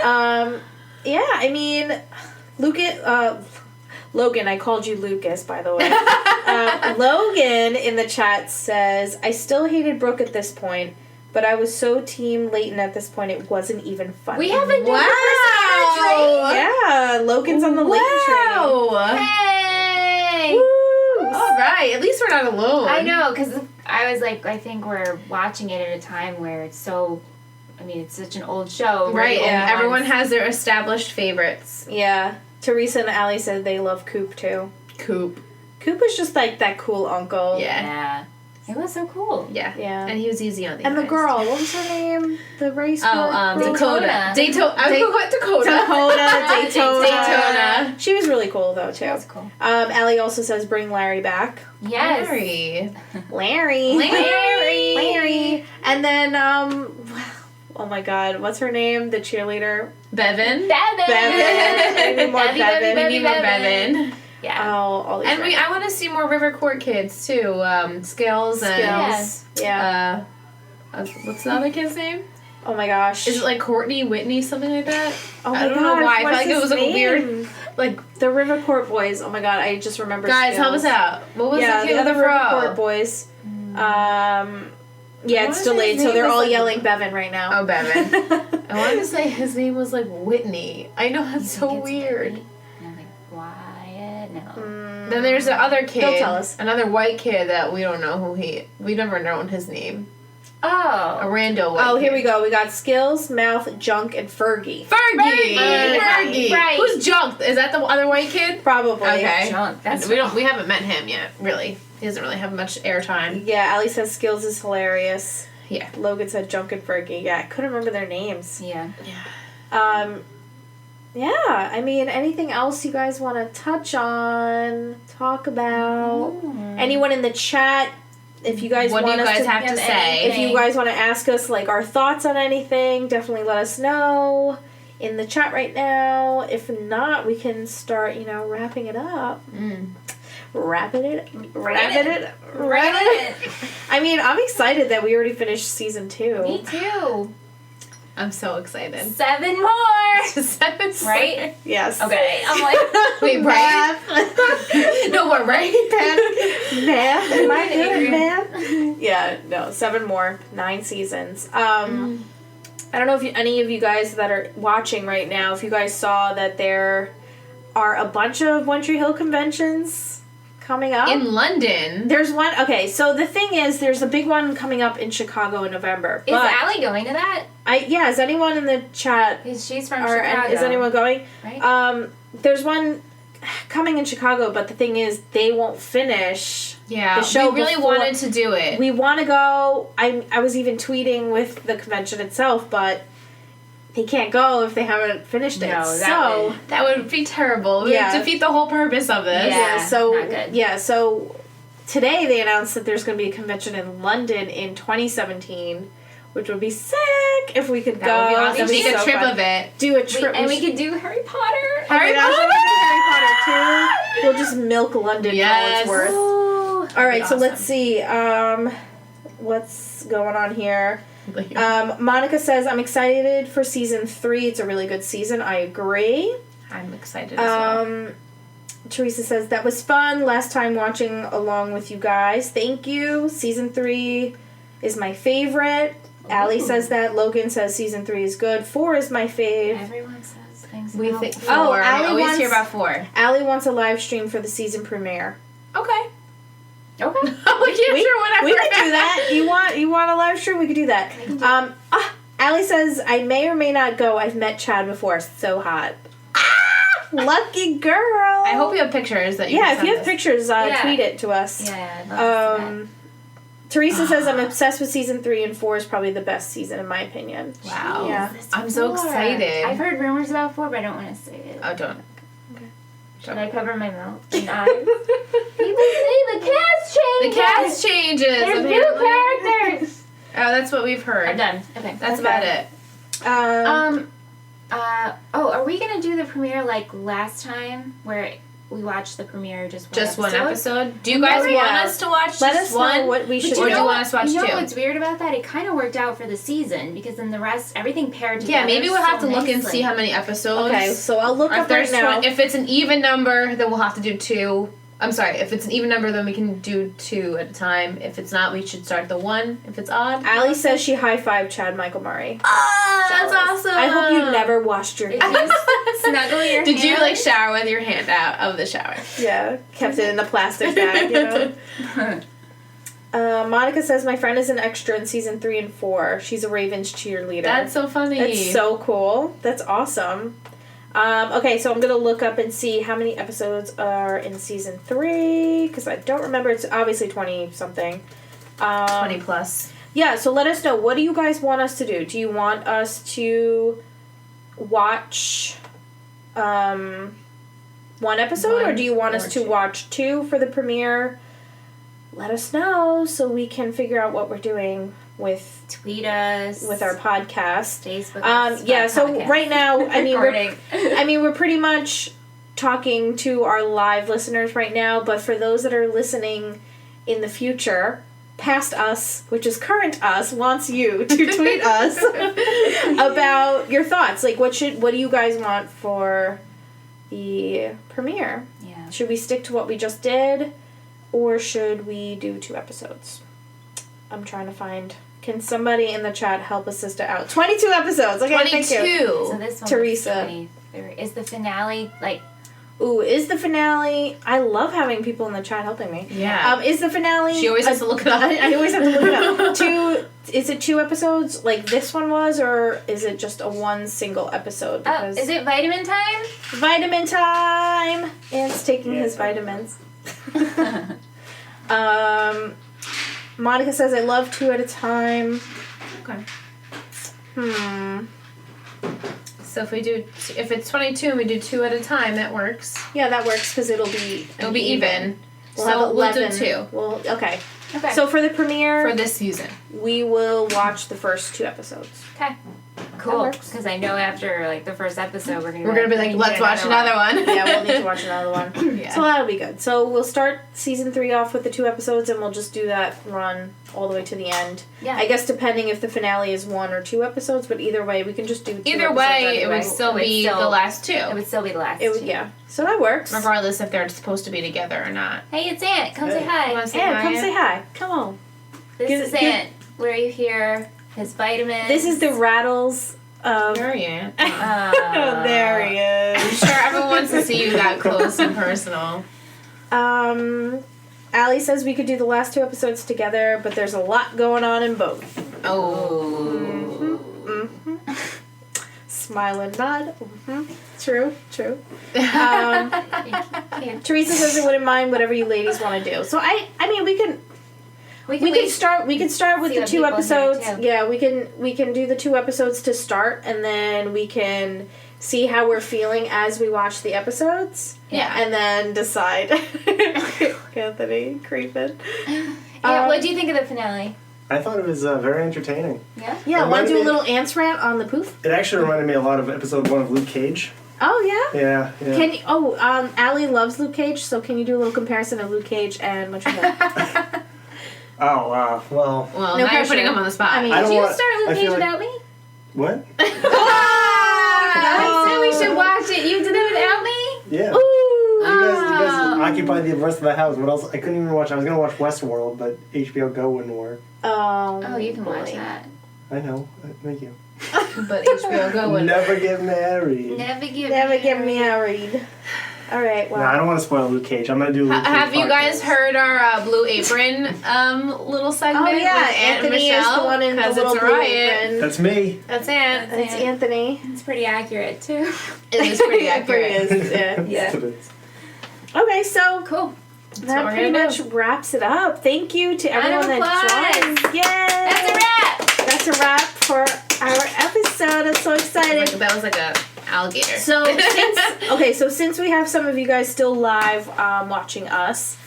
I mean, Logan, I called you Lucas, by the way. Logan in the chat says, I still hated Brooke at this point, but I was so team Leighton at this point it wasn't even funny. We have a new person Yeah, Logan's on the Leighton train. Hey! Woo! All right, at least we're not alone. I know, because I was like, I think we're watching it at a time where it's so... I mean, it's such an old show. Right, and everyone has their established favorites. Yeah. Teresa and Allie said they love Coop, too. Coop is just, like, that cool uncle. Yeah. It was so cool. Yeah. And he was easy on the And the girl, what was her name? The race Dakota. Dakota. Daytona. She was really cool, though, too. That's cool. Allie also says bring Larry back. Yes. Larry. And then, oh my god, what's her name? The cheerleader? Bevan. We need more Bevan. Yeah. Oh, all these. And I want to see more River Court kids too. Skills. Yeah. What's the other kid's name? Oh my gosh. Is it like Courtney, Whitney, something like that? Oh my I don't know why. I feel like it was name? weird. Like the River Court boys. Oh my god, I just remember. Guys, Skills. help us out. What was the kid other with the River fro? Court boys. Yeah, it's delayed, so they're all yelling Bevan right now. Oh, Bevan. I wanted to say his name was like Whitney. I know, that's so weird. And I'm like, Wyatt? No. Then there's the other kid. Don't tell us. Another white kid that we don't know we've never known his name. Oh. A rando white kid. Here we go. We got Skills, Mouth, Junk, and Fergie. Fergie! Right. Who's Junk? Is that the other white kid? Probably. Okay. Junk. We haven't met him yet, really. He doesn't really have much airtime. Yeah, Ali says Skills is hilarious. Yeah. Logan said Junk and Fergie. Yeah, I couldn't remember their names. Yeah. Yeah, I mean, anything else you guys want to touch on, talk about? Anyone in the chat, if you guys want us to... What do you guys have to say? If you guys want to ask us, like, our thoughts on anything, definitely let us know in the chat right now. If not, we can start, wrapping it up. Wrapping it. I mean, I'm excited that we already finished season 2. Me too. I'm so excited. 7 more. 7 more. Right? Yes. Okay. I'm like, wait, right? No more, right? Math. Am I good at math? Yeah, no, 7 more. 9 seasons. I don't know if any of you guys that are watching right now, if you guys saw that there are a bunch of One Tree Hill conventions coming up. In London. There's one. Okay, so the thing is, there's a big one coming up in Chicago in November. Is Allie going to that? Is anyone in the chat? She's from Chicago. Is anyone going? Right. There's one coming in Chicago, but the thing is, they won't finish the show. We really wanted to do it. We want to go. I was even tweeting with the convention itself, but they can't go if they haven't finished it. No, that would be terrible. It would defeat the whole purpose of this. Yeah, so not good. Yeah, so today they announced that there's going to be a convention in London in 2017, which would be sick if we could go. That would be awesome. That'd be Make a so trip fun. of it. Do a trip. And we could do Harry Potter. Harry Potter too. We'll just milk London for all it's worth. Ooh. All right, so awesome. let's see. What's going on here? Monica says, I'm excited for season 3. It's a really good season. I agree. I'm excited as well. Teresa says, that was fun. Last time watching along with you guys. Thank you. Season 3 is my favorite. Allie says that. Logan says season 3 is good. 4 is my fave. Everyone says things We about think it. 4. Allie we always wants- hear about 4. Allie wants a live stream for the season premiere. Okay. Okay. we can sure whatever. We can do that. You want a live stream? We could do that. Allie says, I may or may not go. I've met Chad before. So hot. Lucky girl. I hope you have pictures that you can Yeah, if send you have us. pictures, Yeah. tweet it to us. Yeah, I'd love to see that. Teresa says, I'm obsessed with season 3 and 4 is probably the best season in my opinion. Wow. Yeah. I'm so 4. excited. I've heard rumors about 4, but I don't want to say it. Oh, don't. Should I cover my mouth and eyes? People say the cast changes. The cast changes. There's apparently. new characters. Oh, that's what we've heard. I'm done. Okay. That's Okay. about it. Are we gonna do the premiere like last time, where we watched the premiere just one one episode. Do you guys Yeah. want us to watch Let just us one? know what we should Or do do. you want us to watch You know 2? what's weird about that? It kind of worked out for the season because then the rest, everything paired together. Yeah, maybe we'll have to so look and nicely. see how many episodes. Okay, so I'll look Or up if there's right now. if it's an even number, then we'll have to do 2. I'm sorry. If it's an even number, then we can do 2 at a time. If it's not, we should start the 1. If it's odd. Allie says she high-fived Chad Michael Murray. Oh, that's awesome. I hope you never washed your Did hands. you snuggle your Did you hand? like shower with your hand out of the shower? Yeah, kept it in the plastic bag, you know. Monica says, my friend is an extra in season 3 and 4. She's a Ravens cheerleader. That's so funny. That's so cool. That's awesome. Okay, so I'm going to look up and see how many episodes are in season 3, because I don't remember. It's obviously 20-something. 20 plus. Yeah, so let us know. What do you guys want us to do? Do you want us to watch one episode, or One do you want or us to 2. watch 2 for the premiere? Let us know so we can figure out what we're doing with Tweet us our podcast. Facebook. Yeah, so podcast. right now, I mean, Recording. we're pretty much talking to our live listeners right now, but for those that are listening in the future, past us, which is current us, wants you to tweet us about your thoughts. Like, what do you guys want for the premiere? Yeah. Should we stick to what we just did, or should we do 2 episodes? I'm trying to find. Can somebody in the chat help a sister out? 22 episodes. Okay, 22. thank you. So this one Teresa. Is the finale like? Ooh, is the finale? I love having people in the chat helping me. Yeah. Is the finale? She always has to look it up. I always have to look it up. 2. Is it 2 episodes like this one was, or is it just a one single episode? Because Is it vitamin time? vitamin time? Ant's taking his vitamins. Monica says, I love 2 at a time. Okay. So if it's 22 and we do 2 at a time, that works. Yeah, that works because it'll be even. We'll So have 11. we'll do 2 Well, okay. Okay. So for the premiere, for this season. we will watch the first 2 episodes. Okay. Cool. works. Because I know after like the first episode, we're gonna We're gonna be like, let's watch another one. Yeah, we'll need to watch another one. Yeah. So that'll be good. So we'll start season 3 off with the 2 episodes, and we'll just do that run all the way to the end. Yeah. I guess depending if the finale is 1 or 2 episodes, but either way, we can just do 2 Either episodes way, it anyway. would still It would be still- the last 2. It would still be the last. It would, two. yeah. So that works. Regardless if they're supposed to be together or not. Hey, it's Aunt. Come say You hi. wanna say Anne, hi, come Aunt? say hi. Come on. This Give- is give- Aunt. Where you hear his vitamins. This is the rattles of... Where are you, Aunt? there he I'm is. sure everyone wants to see you that close and personal. Allie says we could do the last 2 episodes together, but there's a lot going on in both. Oh. Smile and nod. True. Yeah. Teresa says I wouldn't mind whatever you ladies want to do. So I mean, we can We can start with the 2 episodes. Yeah, we can do the 2 episodes to start, and then we can see how we're feeling as we watch the episodes. Yeah. And then decide. Anthony, creeping. Yeah, what do you think of the finale? I thought it was very entertaining. Yeah? Yeah, want to do a little ants rant on the poof? It actually reminded me a lot of episode 1 of Luke Cage. Oh, yeah? Yeah. Can you, Allie loves Luke Cage, so can you do a little comparison of Luke Cage and One Tree Hill? Well, Well, no now pressure. you're putting him on the spot. I mean, Did you start Luke Cage without me? What? I said we should watch it. You did it without me? Yeah. Ooh! You guys occupied the rest of the house. What else? I couldn't even watch. I was going to watch Westworld, but HBO Go wouldn't work. Oh, you can watch that. I know. Thank you. But HBO Go would. Never get married. Never get married. All right, well. No, I don't want to spoil Luke Cage. I'm going to do Luke Cage Have you guys podcast. heard our Blue Apron little segment? Oh, yeah. with Aunt Anthony is Michelle? the one in the 'Cause little it's a blue riot. apron. That's me. That's Aunt. It's Anthony. It's pretty accurate, too. It is pretty accurate. It is, yeah. Yes, it is. Okay, so Cool. that what pretty we're gonna much wraps it up. Thank you to everyone Round of that joined. applause. Yay! That's a wrap. That's a wrap for our episode. I'm so excited. That was like a alligator. So since we have some of you guys still live watching us,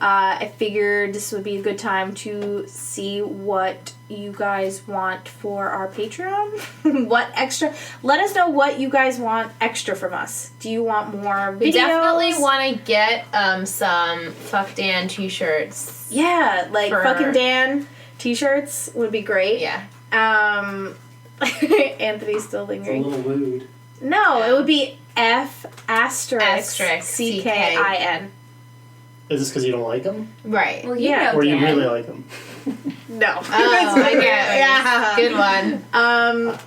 I figured this would be a good time to see what you guys want for our Patreon. What extra? Let us know what you guys want extra from us. Do you want more videos? We definitely want to get some Fuck Dan t-shirts. Yeah, like for- fucking Dan t-shirts would be great. Yeah. Anthony's still It's a lingering. little lewd. No, it would be F Asterisk CKIN. Is this because you don't like him? Right. Well, you Yeah. know Or you Dan. really like him? No. Oh, I get it. Yeah. Good one.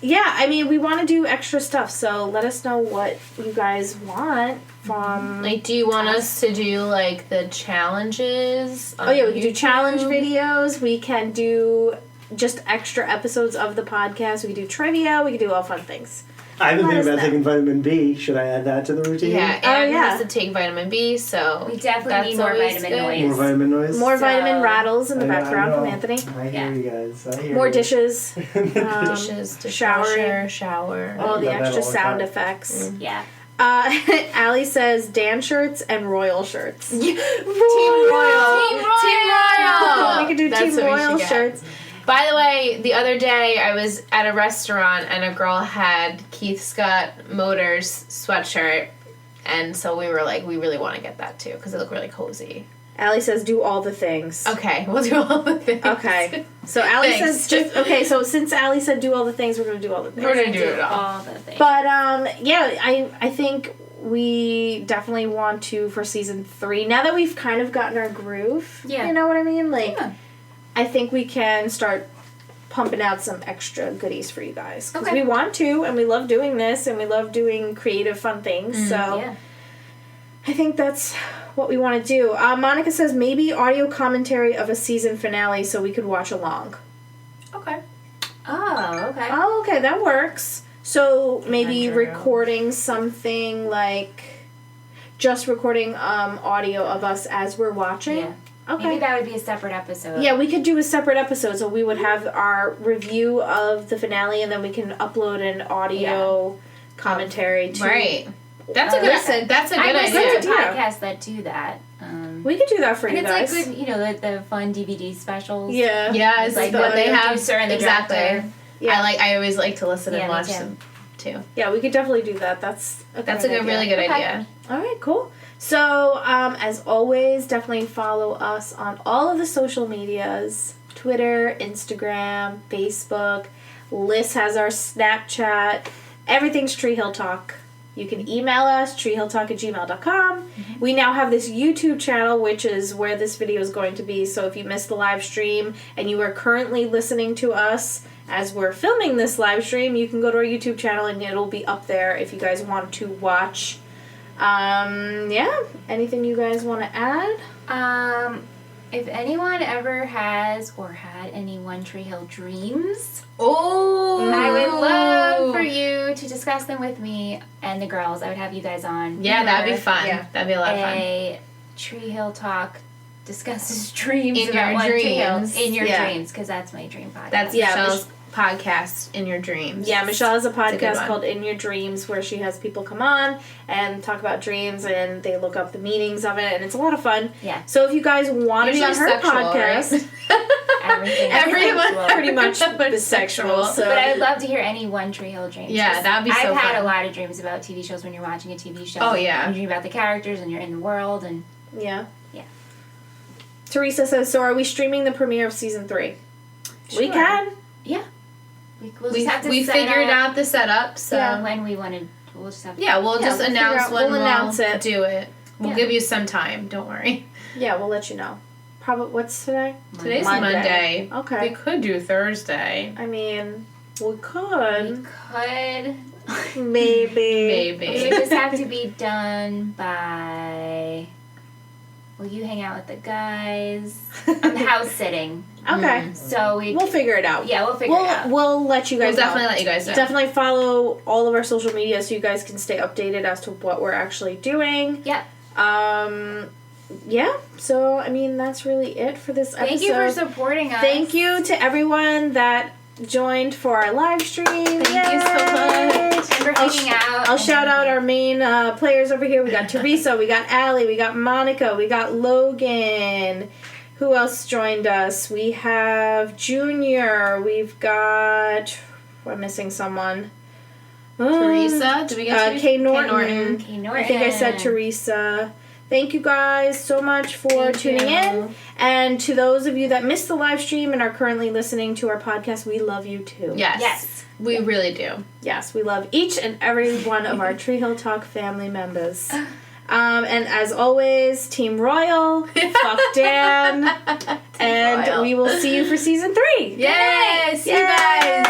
Yeah, I mean, we want to do extra stuff, so let us know what you guys want from... Like, do you want us to do, like, the challenges? Oh, yeah, we can do YouTube? challenge videos. We can do just extra episodes of the podcast. We can do trivia. We can do all fun things. I've been Let thinking us about know. taking vitamin B. Should I add that to the routine? Yeah, Oh, Aaron yeah. has to take vitamin B, so We definitely that's need more always vitamin good. noise. More vitamin noise? More So- vitamin rattles in the I background from know. Anthony. I hear you guys. I hear More you. dishes. Dishes, showering. shower. All the Love that extra all the sound time. effects. Yeah. Allie says Dan shirts and Royal shirts. Team Royal. Team Royal. We could do That's Team what we Royal should get. shirts. By the way, the other day I was at a restaurant and a girl had Keith Scott Motors sweatshirt, and so we were like, we really want to get that too because it looked really cozy. Allie says do all the things. Okay, we'll do all the things. Okay. So Allie Thanks. says just okay. So since Allie said do all the things, we're gonna do all the things. We're gonna do it all. All the things. But yeah, I think we definitely want to for season 3. Now that we've kind of gotten our groove, Yeah. you know what I mean. Like, Yeah. I think we can start pumping out some extra goodies for you guys because Okay. we want to, and we love doing this, and we love doing creative, fun things. So. Yeah. I think that's what we want to do. Monica says maybe audio commentary of a season finale so we could watch along. Okay. Oh, okay. Oh, okay, that works. So maybe Andrew. recording something like just recording audio of us as we're watching. Yeah. Okay. Maybe that would be a separate episode. Yeah, we could do a separate episode. So we would have our review of the finale, and then we can upload an audio commentary to. Right. That's a good. Listen, That's a I good listen idea. to idea. podcasts that do that. We could do that for and you it's guys. like good, you know, the fun DVD specials. Yeah. Yeah, It's it's like like what the they have. producer and the Exactly. director. Yeah. I always like to listen Yeah, and me watch too. them too. Yeah, we could definitely do that. That's a Really good Okay. idea. All right, cool. So, as always, definitely follow us on all of the social medias: Twitter, Instagram, Facebook. Liz has our Snapchat. Everything's Tree Hill Talk. You can email us, treehilltalk@gmail.com. We now have this YouTube channel, which is where this video is going to be. So if you missed the live stream and you are currently listening to us as we're filming this live stream, you can go to our YouTube channel and it'll be up there if you guys want to watch. Yeah. Anything you guys want to add? If anyone ever has or had any One Tree Hill dreams, Oh, I would love for you to discuss them with me and the girls. I would have you guys on. Yeah, that'd be for fun. Yeah. That'd be a lot of fun. a Tree Hill Talk discusses dreams In about your One Tree Hill. dreams. In your Yeah. dreams, because that's my dream podcast. That's Michelle's podcast, In Your Dreams. Yeah, Michelle has a It's a good podcast one. called In Your Dreams where she has people come on and talk about dreams and they look up the meanings of it and it's a lot of fun. Yeah. So if you guys want to be on Usually her sexual, podcast, Everything. Everyone sexual. pretty much But bisexual. So But I would love to hear any One Tree Hill dreams. Yeah, 'cause that'd be so I've had fun. a lot of dreams about TV shows when you're watching a TV show. Oh, yeah. You dream about the characters and you're in the world and... yeah. Yeah. Teresa says, so are we streaming the premiere of season 3? We Sure. can. We'll just have to We set figured up out the setup, so when we want to... We'll just have to... yeah, we'll just we'll figure announce out- when we'll announce it. do it. We'll Yeah. give you some time. Don't worry. Yeah, we'll let you know. Probably, what's today? Today's Monday. Monday. Okay. We could do Thursday. I mean, we We could. could... Maybe. It would just have to be done by... Well, you hang out with the guys. I'm house sitting. Okay. So We'll figure it out. Yeah, we'll figure it out. We'll let you guys We'll definitely know. let you guys know. Definitely follow all of our social media so you guys can stay updated as to what we're actually doing. Yep. Yeah. So, I mean, that's really it for this episode. Thank you for supporting us. Thank you to everyone that joined for our live stream. Thank you so much. And for hanging out. I'll shout out our main players over here. We got Teresa, we got Allie, we got Monica, we got Logan. Who else joined us? We have Junior. We've got... We're missing someone. Teresa? Did we get Teresa? Kay Norton. Okay, Norton. I think I said Teresa. Thank you guys so much for tuning in. And to those of you that missed the live stream and are currently listening to our podcast, we love you too. Yes. Yes. We really do. Yes, we love each and every one of our Tree Hill Talk family members. And as always, Team Royal, fuck Dan, and Royal. we will see you for season 3. Yes. You Yay! guys.